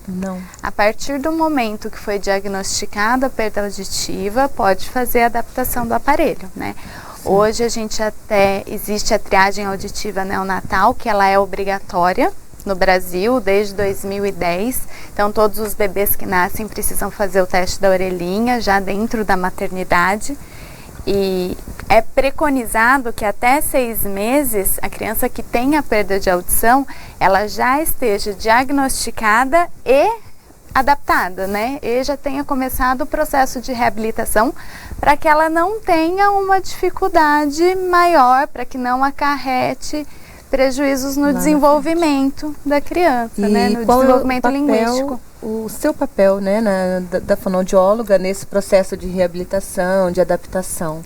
Não. A partir do momento que foi diagnosticada a perda auditiva, pode fazer a adaptação do aparelho, né? Sim. Hoje existe a triagem auditiva neonatal, que ela é obrigatória no Brasil desde 2010. Então todos os bebês que nascem precisam fazer o teste da orelhinha já dentro da maternidade. E é preconizado que até 6 meses a criança que tem a perda de audição, ela já esteja diagnosticada e adaptada, né? E já tenha começado o processo de reabilitação para que ela não tenha uma dificuldade maior, para que não acarrete prejuízos no desenvolvimento da criança, né? No desenvolvimento linguístico. O seu papel, né, da fonoaudióloga nesse processo de reabilitação, de adaptação?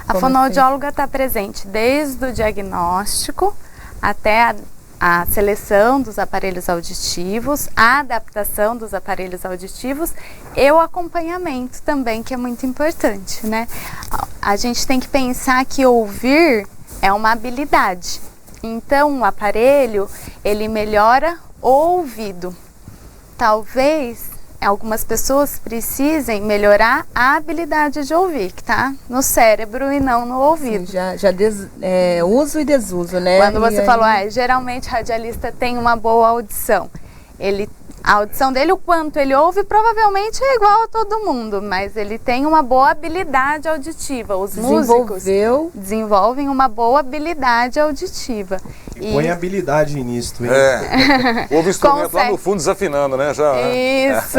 A fonoaudióloga está presente desde o diagnóstico até a seleção dos aparelhos auditivos, a adaptação dos aparelhos auditivos e o acompanhamento também, que é muito importante, né? A gente tem que pensar que ouvir é uma habilidade. Então, o aparelho, ele melhora o ouvido. Talvez algumas pessoas precisem melhorar a habilidade de ouvir, que está no cérebro e não no ouvido. Sim, uso e desuso, né? Quando você falou, geralmente radialista tem uma boa audição. A audição dele, o quanto ele ouve, provavelmente é igual a todo mundo, mas ele tem uma boa habilidade auditiva. Os músicos desenvolvem uma boa habilidade auditiva. E põe habilidade nisso, hein? Houve instrumento lá no fundo desafinando, né? Já, Isso.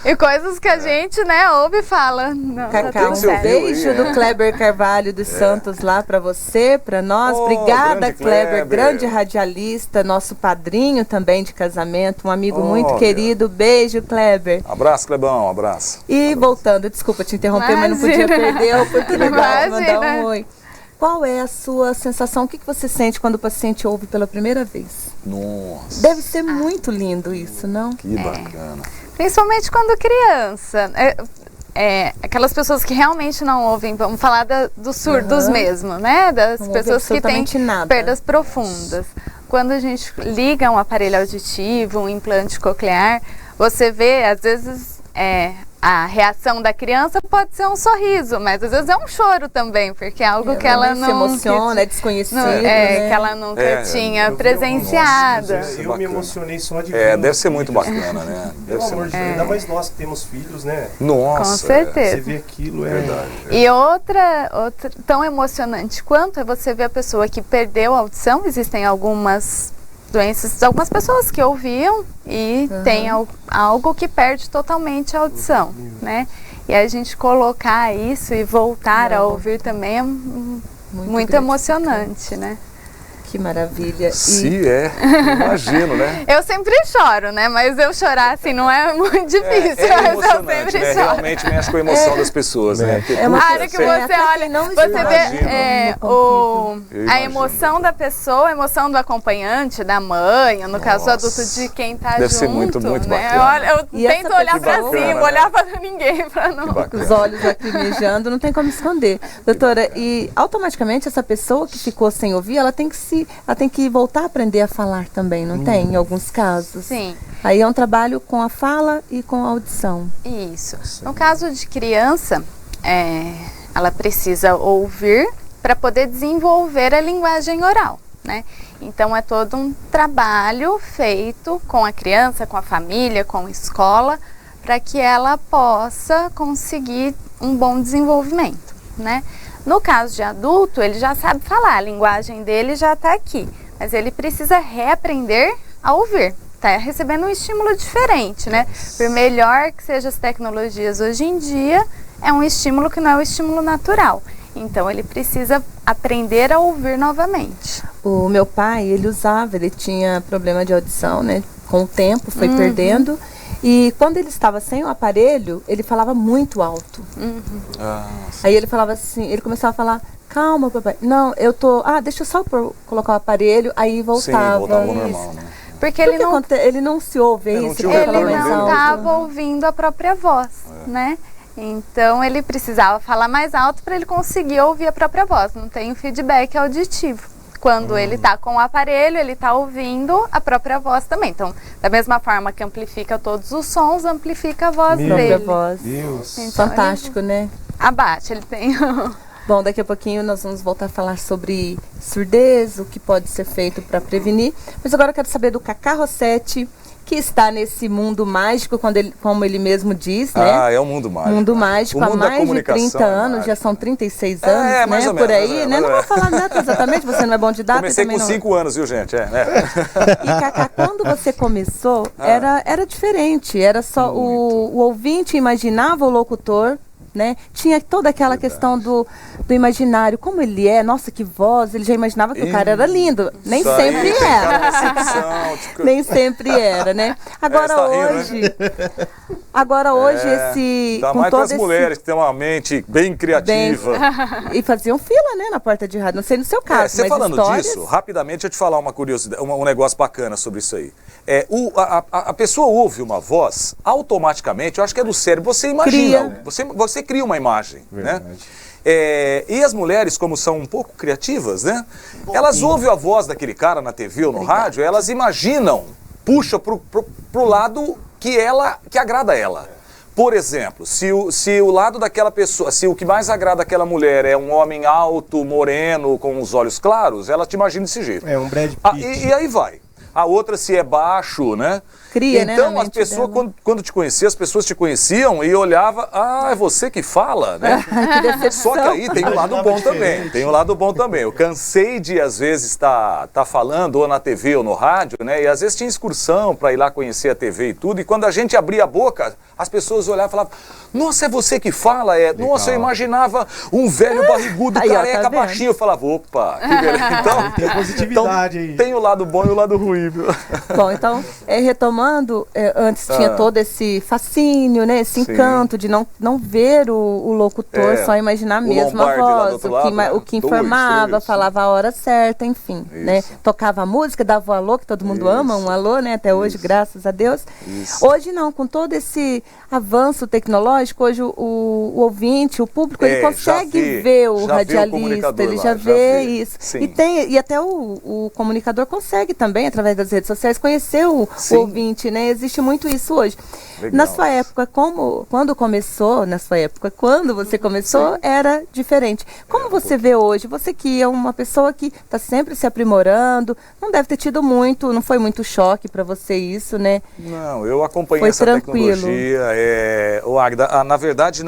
E coisas que a gente, né, ouve e fala. Cacá, um beijo do Kleber Carvalho dos Santos lá pra você, pra nós. Obrigada, Kleber, grande radialista, nosso padrinho também de casamento, um amigo muito querido. Beijo, Kleber. Abraço, Clebão, abraço. E voltando, desculpa te interromper, mas não podia perder a oportunidade de mandar um oi. Qual é a sua sensação? O que você sente quando o paciente ouve pela primeira vez? Nossa. Deve ser muito lindo isso, não? Que bacana. Principalmente quando criança. Aquelas pessoas que realmente não ouvem, vamos falar dos surdos mesmo, né? Das pessoas que têm perdas profundas. Quando a gente liga um aparelho auditivo, um implante coclear, você vê, às vezes, a reação da criança pode ser um sorriso, mas às vezes é um choro também, porque é algo que ela não... se emociona, é desconhecido, né? Que ela nunca tinha presenciado. Eu me emocionei só de ver. Deve ser muito bacana, né? Pelo amor de Deus, ainda mais nós que temos filhos, né? Nossa. Com certeza. Você vê aquilo, verdade. E outra tão emocionante quanto é você ver a pessoa que perdeu a audição. Existem algumas doenças, algumas pessoas que ouviam e tem algo que perde totalmente a audição, né? E a gente colocar isso e voltar a ouvir também é muito emocionante, né? Que maravilha. Imagino, né? Eu sempre choro, né? Mas eu chorar assim não é muito difícil, mas eu sempre choro. Realmente mexe com a emoção das pessoas, né? A hora que você olha, você vê a emoção da pessoa, a emoção do acompanhante, da mãe, no caso do adulto, de quem tá junto. Deve ser muito, muito né? bacana. Eu tento olhar pra cima, olhar pra ninguém, pra não... Os olhos lacrimejando, não tem como esconder. Doutora, e automaticamente essa pessoa que ficou sem ouvir, ela tem que voltar a aprender a falar também, não tem? Em alguns casos. Sim. Aí é um trabalho com a fala e com a audição. Isso. No caso de criança, ela precisa ouvir para poder desenvolver a linguagem oral, né? Então é todo um trabalho feito com a criança, com a família, com a escola, para que ela possa conseguir um bom desenvolvimento, né? No caso de adulto, ele já sabe falar, a linguagem dele já está aqui, mas ele precisa reaprender a ouvir. Está recebendo um estímulo diferente, né? Por melhor que sejam as tecnologias hoje em dia, é um estímulo que não é o estímulo natural. Então ele precisa aprender a ouvir novamente. O meu pai, ele tinha problema de audição, né? Com o tempo foi perdendo. E quando ele estava sem o aparelho, ele falava muito alto. Aí ele falava assim, ele começava a falar, calma, papai. Não, eu tô... deixa eu só colocar o aparelho, aí voltava. Sim, voltava ao normal, né? Porque ele não se ouve, é isso? Ele não estava ouvindo a própria voz, né? Então ele precisava falar mais alto para ele conseguir ouvir a própria voz. Não tem um feedback auditivo. Quando ele está com o aparelho, ele está ouvindo a própria voz também. Então, da mesma forma que amplifica todos os sons, amplifica a voz dele. Voz. Então, fantástico, né? Abate, ele tem... Bom, daqui a pouquinho nós vamos voltar a falar sobre surdez, o que pode ser feito para prevenir. Mas agora eu quero saber do Cacá Rossetti, que está nesse mundo mágico, como ele mesmo diz, né? É um mundo mágico. Mundo mágico há mais de 30 anos, já são 36 anos, né? Mais ou por menos, aí, né? Não vou falar data exatamente, você não é bom de data. Comecei com 5 anos, viu, gente? E Cacá, quando você começou, era diferente, era só o ouvinte imaginava o locutor, né? Tinha toda aquela questão do imaginário, como ele é, nossa, que voz, ele já imaginava que o cara era lindo. Nem sempre era. Nem sempre era, né? Agora hoje, esse... Tá mais com as mulheres que têm uma mente bem criativa. E faziam fila, né, na porta de rádio. Não sei no seu caso, você mas falando disso, rapidamente eu te falar uma curiosidade, um negócio bacana sobre isso aí. A pessoa ouve uma voz, automaticamente, eu acho que é do cérebro, você imagina, você cria uma imagem, né? E as mulheres, como são um pouco criativas, né? Elas ouvem a voz daquele cara na TV ou no rádio, elas imaginam, puxa pro lado que agrada a ela. Por exemplo, se o lado daquela pessoa, se o que mais agrada aquela mulher é um homem alto, moreno, com os olhos claros, ela te imagina desse jeito. É um Brad Pitt. E aí vai. a outra se é baixo, né? Cria, né, então, na as mente pessoas, dela. quando te conheciam, as pessoas te conheciam e olhava, é você que fala, né? Que decepção. Só que aí tem um lado bom também, tem um lado bom também. Eu cansei de, às vezes, tá falando ou na TV ou no rádio, né? E às vezes tinha excursão para ir lá conhecer a TV e tudo, e quando a gente abria a boca, as pessoas olhavam e falavam, nossa, é você que fala? Nossa, eu imaginava um velho barrigudo, Aí, ó, careca, tá vendo? baixinho. Eu falava, opa, que beleza. Então, Tem positividade aí. tem o lado bom e o lado ruim, viu? Bom, então, retomando, antes tinha todo esse fascínio, né? Esse Sim. encanto de não ver o locutor, só imaginar mesmo a Lombardi lá do voz, outro lado, né? o que 2, informava, 3. falava a hora certa, enfim, né? Isso. Tocava a música, dava o alô, que todo mundo ama, um alô, né? Até hoje, graças a Deus. Isso. Hoje não, com todo esse avanço tecnológico, hoje o ouvinte, o público, ele consegue ver o radialista, ele já vê isso. Sim. E até o comunicador consegue também, através das redes sociais, conhecer o ouvinte, né? Existe muito isso hoje. Legal. Na sua época, quando você começou, era diferente. Como você vê hoje? Você que é uma pessoa que está sempre se aprimorando, não deve ter tido não foi muito choque para você isso, né? Não, eu acompanhei Foi essa tranquilo. tecnologia. Agda, na verdade,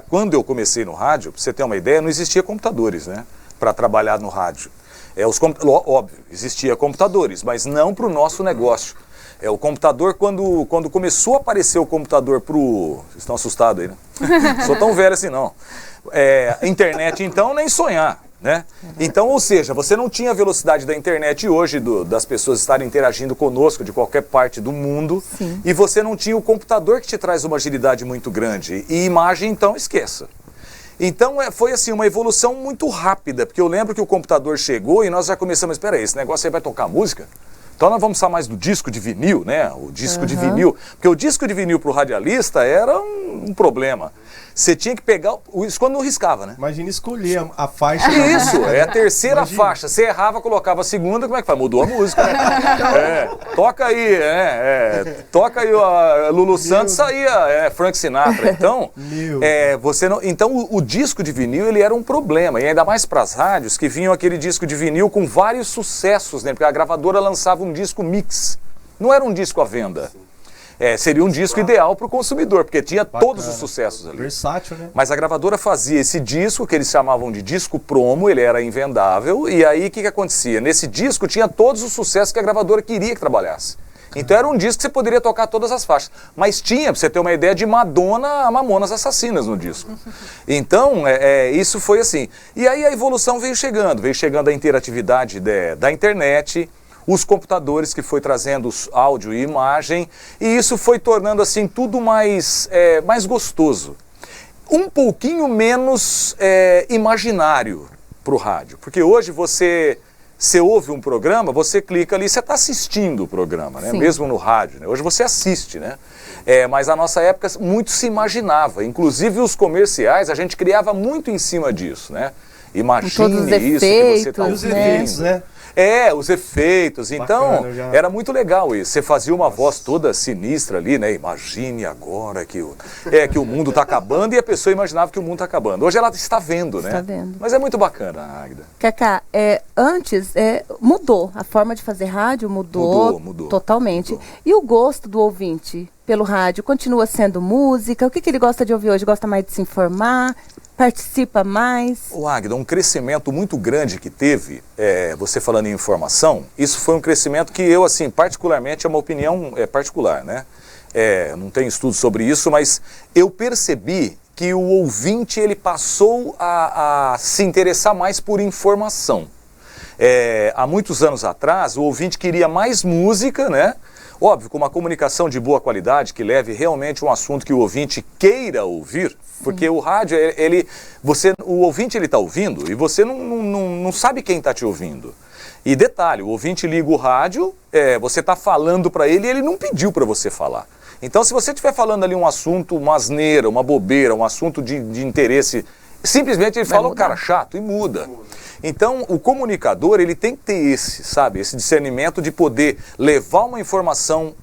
quando eu comecei no rádio, para você ter uma ideia, não existia computadores, né? Para trabalhar no rádio. Óbvio, existia computadores, mas não para o nosso negócio. O computador, quando começou a aparecer o computador Vocês estão assustados aí, né? Sou tão velho assim, não. Internet, então, nem sonhar, né? Então, ou seja, você não tinha a velocidade da internet hoje, das pessoas estarem interagindo conosco de qualquer parte do mundo. Sim. E você não tinha o computador que te traz uma agilidade muito grande. E imagem, então, esqueça. Então, foi assim, uma evolução muito rápida, porque eu lembro que o computador chegou e nós já começamos, espera aí, esse negócio aí vai tocar música? Então nós vamos falar mais do disco de vinil, né? O disco de vinil. Porque o disco de vinil para o radialista era um problema. Você tinha que pegar, isso quando não riscava, né? Imagina escolher a faixa. Isso, é a terceira faixa. Você errava, colocava a segunda, como é que faz? Mudou a música. Toca aí, toca aí a Lulu Santos, saía Frank Sinatra. Então, então o disco de vinil, ele era um problema. E ainda mais para as rádios, que vinham aquele disco de vinil com vários sucessos, né? Porque a gravadora lançava um disco mix. Não era um disco à venda. Seria um disco ideal para o consumidor, porque tinha todos os sucessos ali. Versátil, né? Mas a gravadora fazia esse disco, que eles chamavam de disco promo, ele era invendável, e aí o que acontecia? Nesse disco tinha todos os sucessos que a gravadora queria que trabalhasse. Então era um disco que você poderia tocar todas as faixas. Mas tinha, pra você ter uma ideia, de Madonna a Mamonas Assassinas no disco. Então, isso foi assim. E aí a evolução veio chegando a interatividade da internet, os computadores que foi trazendo áudio e imagem, e isso foi tornando assim tudo mais gostoso. Um pouquinho menos imaginário para o rádio, porque hoje você ouve um programa, você clica ali, você está assistindo o programa, né? Mesmo no rádio, né? Hoje você assiste, né? Mas na nossa época muito se imaginava, inclusive os comerciais, a gente criava muito em cima disso, né? Imagine isso que você está ouvindo. Os efeitos, né? Os efeitos. Então, era muito legal isso. Você fazia uma voz toda sinistra ali, né? Imagine agora que o mundo está acabando, e a pessoa imaginava que o mundo está acabando. Hoje ela está vendo, né? Está vendo. Mas é muito bacana, Águida. Cacá, antes mudou. A forma de fazer rádio mudou totalmente. Mudou. E o gosto do ouvinte pelo rádio continua sendo música? O que ele gosta de ouvir hoje? Gosta mais de se informar? Participa mais? Águida, um crescimento muito grande que teve, você falando em informação, isso foi um crescimento que eu, assim, particularmente, é uma opinião particular, né? Não tenho estudo sobre isso, mas eu percebi que o ouvinte, ele passou a se interessar mais por informação. Há muitos anos atrás, o ouvinte queria mais música, né? Óbvio, com uma comunicação de boa qualidade, que leve realmente um assunto que o ouvinte queira ouvir, porque o rádio, o ouvinte ele está ouvindo e você não sabe quem está te ouvindo. E detalhe, o ouvinte liga o rádio, você está falando para ele e ele não pediu para você falar. Então, se você estiver falando ali um assunto, uma asneira, uma bobeira, um assunto de interesse, simplesmente ele fala, cara, chato, e muda. Então, o comunicador, ele tem que ter esse discernimento de poder levar uma informação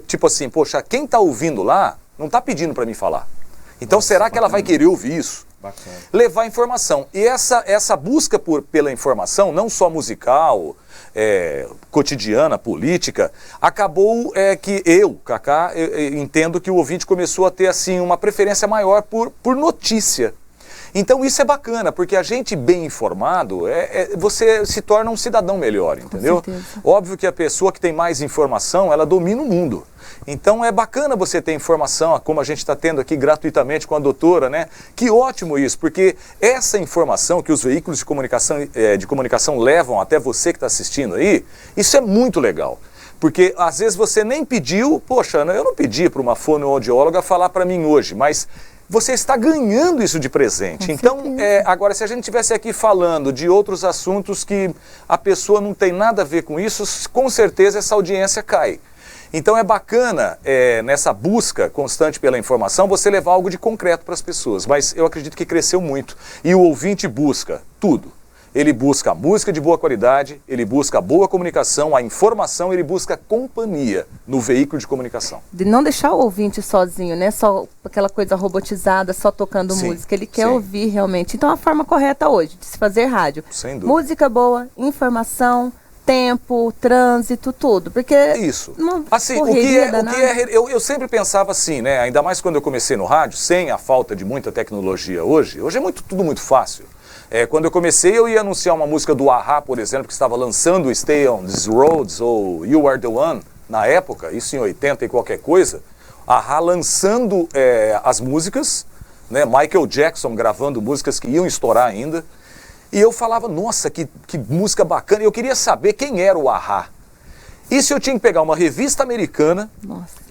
tipo assim, poxa, quem está ouvindo lá não está pedindo para mim falar. Então, será que ela vai querer ouvir isso? Bacana. Levar informação. E essa busca pela informação, não só musical, cotidiana, política, acabou que eu, Cacá, entendo que o ouvinte começou a ter assim uma preferência maior por notícia. Então isso é bacana, porque a gente bem informado, você se torna um cidadão melhor, entendeu? Óbvio que a pessoa que tem mais informação, ela domina o mundo. Então é bacana você ter informação, como a gente está tendo aqui gratuitamente com a doutora, né? Que ótimo isso, porque essa informação que os veículos de comunicação levam até você que está assistindo aí, isso é muito legal. Porque às vezes você nem pediu, poxa, eu não pedi para uma fonoaudióloga falar para mim hoje, mas você está ganhando isso de presente. Então, agora, se a gente estivesse aqui falando de outros assuntos que a pessoa não tem nada a ver com isso, com certeza essa audiência cai. Então é bacana, nessa busca constante pela informação, você levar algo de concreto para as pessoas. Mas eu acredito que cresceu muito. E o ouvinte busca tudo. Ele busca música de boa qualidade, ele busca boa comunicação, a informação, ele busca companhia no veículo de comunicação. De não deixar o ouvinte sozinho, né? Só aquela coisa robotizada, só tocando música. Ele quer ouvir realmente. Então a forma correta hoje de se fazer rádio. Sem dúvida. Música boa, informação, tempo, trânsito, tudo. Porque isso. Assim, eu sempre pensava assim, né? Ainda mais quando eu comecei no rádio, sem a falta de muita tecnologia hoje é tudo muito fácil. Quando eu comecei, eu ia anunciar uma música do A-ha, por exemplo, que estava lançando Stay on These Roads ou You Are the One, na época, isso em 80 e qualquer coisa. A-ha lançando as músicas, né? Michael Jackson gravando músicas que iam estourar ainda. E eu falava, nossa, que música bacana. Eu queria saber quem era o A-ha. E se eu tinha que pegar uma revista americana,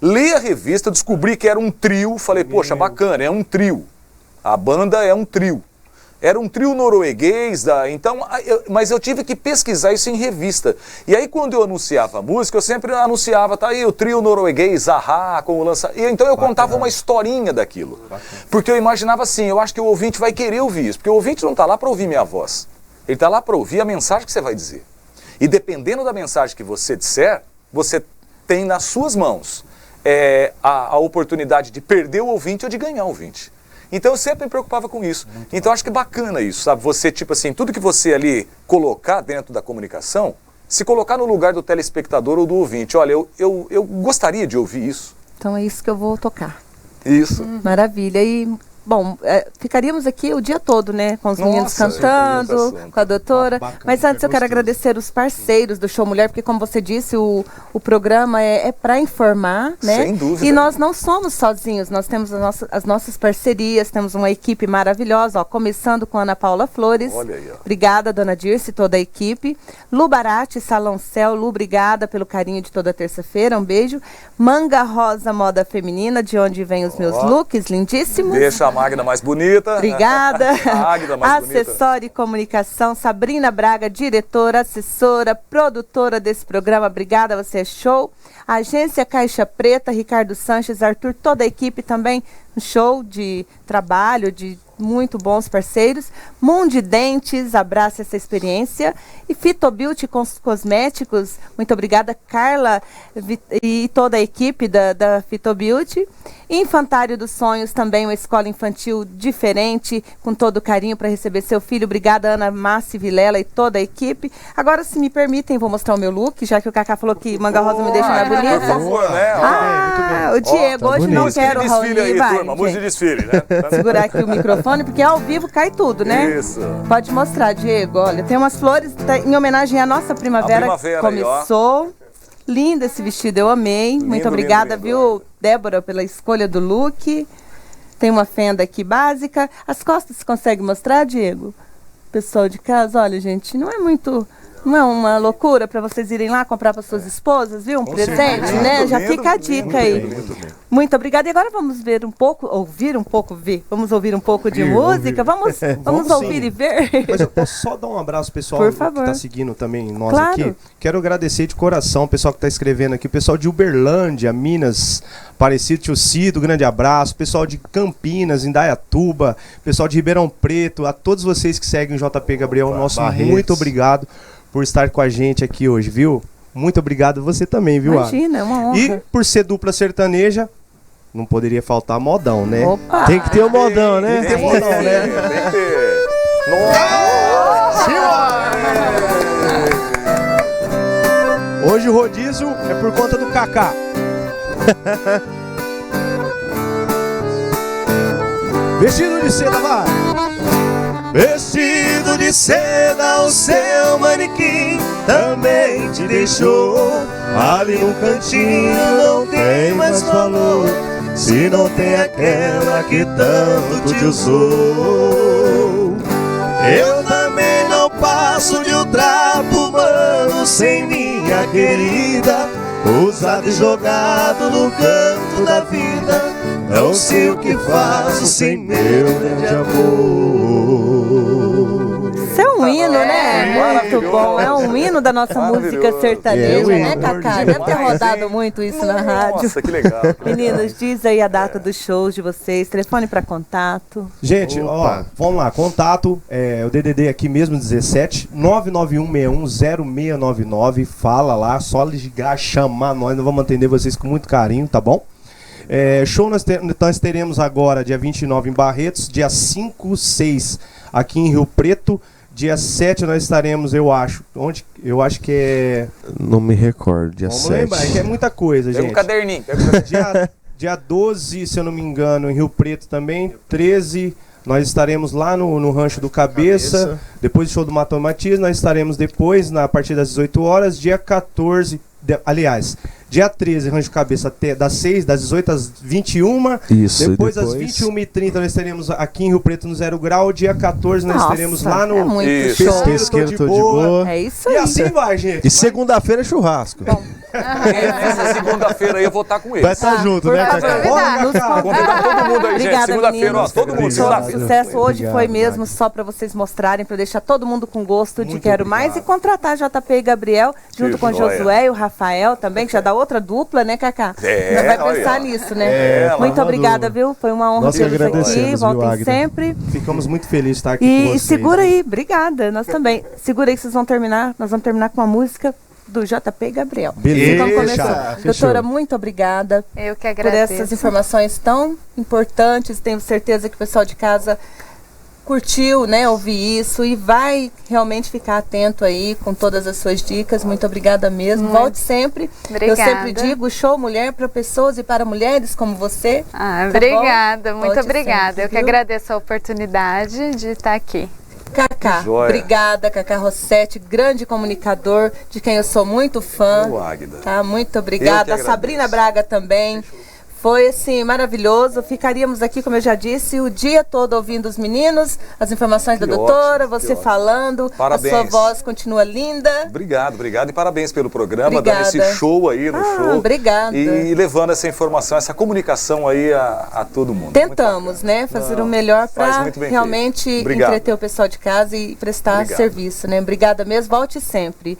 ler a revista, descobri que era um trio, falei, poxa, bacana, é um trio. A banda é um trio. Era um trio norueguês, mas eu tive que pesquisar isso em revista. E aí quando eu anunciava a música, eu sempre anunciava, tá aí o trio norueguês, A-ha, com o lançamento. Então eu contava uma historinha daquilo. Porque eu imaginava assim, eu acho que o ouvinte vai querer ouvir isso. Porque o ouvinte não está lá para ouvir minha voz. Ele está lá para ouvir a mensagem que você vai dizer. E dependendo da mensagem que você disser, você tem nas suas mãos a oportunidade de perder o ouvinte ou de ganhar o ouvinte. Então eu sempre me preocupava com isso. Então acho que é bacana isso, sabe? Você, tipo assim, tudo que você ali colocar dentro da comunicação, se colocar no lugar do telespectador ou do ouvinte. Olha, eu gostaria de ouvir isso. Então é isso que eu vou tocar. Isso. Maravilha. E, bom, ficaríamos aqui o dia todo, né? Com os meninos cantando, com a doutora. Bacana, mas antes eu quero agradecer os parceiros do Show Mulher, porque como você disse, o programa é para informar, né? Sem dúvida. E nós não somos sozinhos, nós temos as nossas parcerias, temos uma equipe maravilhosa, ó, começando com a Ana Paula Flores. Olha aí, ó. Obrigada, dona Dirce, toda a equipe. Lu Barati, Salão Céu. Lu, obrigada pelo carinho de toda terça-feira, um beijo. Manga Rosa Moda Feminina, de onde vem os meus looks lindíssimos. Deixa a Magda mais bonita. Obrigada. Magda mais bonita. Assessora e Comunicação, Sabrina Braga, diretora, assessora, produtora desse programa. Obrigada, você é show. Agência Caixa Preta, Ricardo Sanches, Arthur, toda a equipe também. Um show de trabalho, de muito bons parceiros. Mundi Dentes, abraça essa experiência. E Fito Beauty com os cosméticos, muito obrigada, Carla e toda a equipe da Fito Beauty. Infantário dos Sonhos, também uma escola infantil diferente, com todo carinho para receber seu filho. Obrigada, Ana Massi Vilela e toda a equipe. Agora, se me permitem, vou mostrar o meu look, já que o Cacá falou que Manga Rosa me deixa mais bonita. Por favor, né? O Diego, hoje bonito. não quero o Desfile aí, Raoni, turma, música de desfile, né? Segurar aqui o microfone, porque ao vivo cai tudo, né? Isso. Pode mostrar, Diego. Olha, tem umas flores em homenagem à nossa primavera, que começou. Aí, lindo esse vestido, eu amei. Lindo, muito obrigada, lindo, viu, Débora, pela escolha do look. Tem uma fenda aqui básica. As costas você consegue mostrar, Diego? Pessoal de casa, olha, gente, não é uma loucura para vocês irem lá comprar para suas esposas, viu? Um presente, né? Já fica a dica aí. Muito obrigada. E agora vamos ver um pouco, vamos ouvir um pouco de música. Vamos ouvir e ver. Mas eu posso só dar um abraço, pessoal, por favor, que está seguindo também nós aqui. Quero agradecer de coração o pessoal que está escrevendo aqui, o pessoal de Uberlândia, Minas, Aparecido, Tio Cido, grande abraço. Pessoal de Campinas, Indaiatuba, pessoal de Ribeirão Preto, a todos vocês que seguem o JP Gabriel, nosso muito obrigado por estar com a gente aqui hoje, viu? Muito obrigado, você também, viu? Imagina, é uma honra. E por ser dupla sertaneja, não poderia faltar modão, né? Opa! Tem que ter o modão, né? Tem que ter modão, né? Tem que ter. Nossa! Hoje o rodízio é por conta do Kaká. Vestido de seda, vai! Vestido de seda, o seu manequim também te deixou. Ali no cantinho não tem mais valor, se não tem aquela que tanto te usou. Eu também não passo de um trapo humano sem minha querida, usado e jogado no canto da vida. Não sei o que faço sem meu grande amor. Isso é um hino, né? Muito bom. É um hino da nossa música sertaneja, né, Cacá? Deve ter rodado muito isso na rádio. Nossa, que legal. Meninos, diz aí a data dos shows de vocês, telefone para contato. Gente, ó, vamos lá, contato, o DDD aqui mesmo, 17 991610699, fala lá, só ligar, chamar nós vamos atender vocês com muito carinho, tá bom? Show nós teremos agora, dia 29 em Barretos, dia 5, 6 aqui em Rio Preto, dia 7 nós estaremos, eu acho que é... Não me recordo, dia 7. Vamos lembrar, é que é muita coisa, gente. Pega um caderninho. Dia 12, se eu não me engano, em Rio Preto também, 13... Nós estaremos lá no Rancho do Cabeça. Depois do show do Matão Matias, nós estaremos depois, a partir das 18 horas, dia 14, dia 13, Rancho do Cabeça, das 18 às 21. Isso, depois às 21h30 nós estaremos aqui em Rio Preto no 0 Grau. Dia 14 nós estaremos lá no Pesqueiro Tô de Boa. É isso aí. E assim vai, gente. E segunda-feira é churrasco. Essa segunda-feira aí eu vou estar com eles. Vai estar junto, né, Cacá? Convidar todo mundo aí, gente. Segunda-feira, ó, todo mundo. O sucesso hoje foi mesmo só para vocês mostrarem, para deixar todo mundo com gosto de quero mais e contratar JP e Gabriel, junto com Josué e o Rafael também, que já dá outra dupla, né, Cacá? Não vai pensar nisso, né? Muito obrigada, viu? Foi uma honra tê-los aqui. Voltem sempre. Ficamos muito felizes de estar aqui com vocês. E segura aí, obrigada. Nós também. Segura aí que vocês vão terminar. Nós vamos terminar com uma música do JP e Gabriel. Beleza. Doutora, muito obrigada. Eu que agradeço. Por essas informações tão importantes. Tenho certeza que o pessoal de casa curtiu, né, ouvir isso e vai realmente ficar atento aí com todas as suas dicas. Muito obrigada mesmo. Volte sempre. Obrigada. Eu sempre digo, show mulher para pessoas e para mulheres como você. Obrigada, muito Volte obrigada. sempre, Eu que viu? agradeço a oportunidade de estar aqui. Cacá, obrigada, Cacá Rossetti, grande comunicador, de quem eu sou muito fã. Tá? Muito obrigada. A Sabrina Braga também. Foi, assim, maravilhoso. Ficaríamos aqui, como eu já disse, o dia todo ouvindo os meninos, as informações da doutora, você falando. Parabéns. A sua voz continua linda. Obrigado e parabéns pelo programa, dando esse show aí no show. Obrigada. E levando essa informação, essa comunicação aí a todo mundo. Tentamos, né, fazer o melhor para realmente entreter o pessoal de casa e prestar serviço, né? Obrigada mesmo, volte sempre.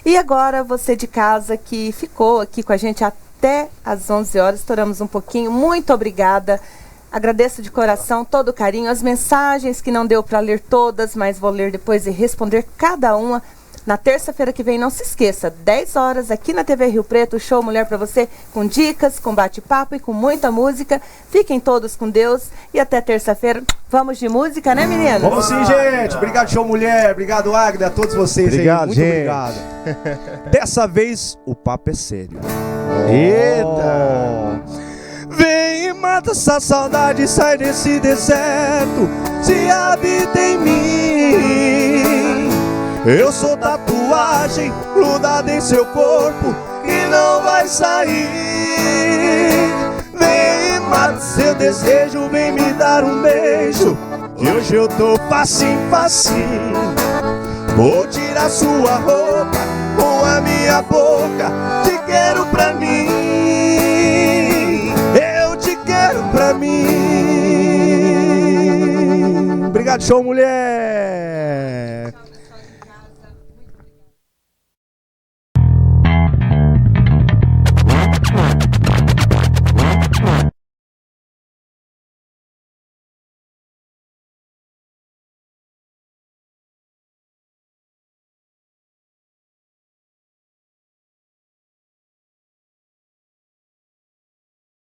E agora você de casa que ficou aqui com a gente até às 11 horas, estouramos um pouquinho. Muito obrigada. Agradeço de coração todo o carinho, as mensagens que não deu para ler todas, mas vou ler depois e responder cada uma. Na terça-feira que vem, não se esqueça, 10 horas aqui na TV Rio Preto, show Mulher para você, com dicas, com bate-papo e com muita música. Fiquem todos com Deus e até terça-feira. Vamos de música, né, meninas? Vamos sim, gente. Obrigado, show Mulher. Obrigado, Águida, a todos vocês. Obrigado, aí. Muito gente. obrigado. Dessa vez, o papo é sério. Eita! Vem e mata essa saudade, sai desse deserto, se habita em mim. Eu sou tatuagem grudada em seu corpo que não vai sair. Vem e mata seu desejo, vem me dar um beijo, que hoje eu tô facinho, facinho. Vou tirar sua roupa com a minha boca, te quero pra mim. Eu te quero pra mim. Obrigado, show mulher.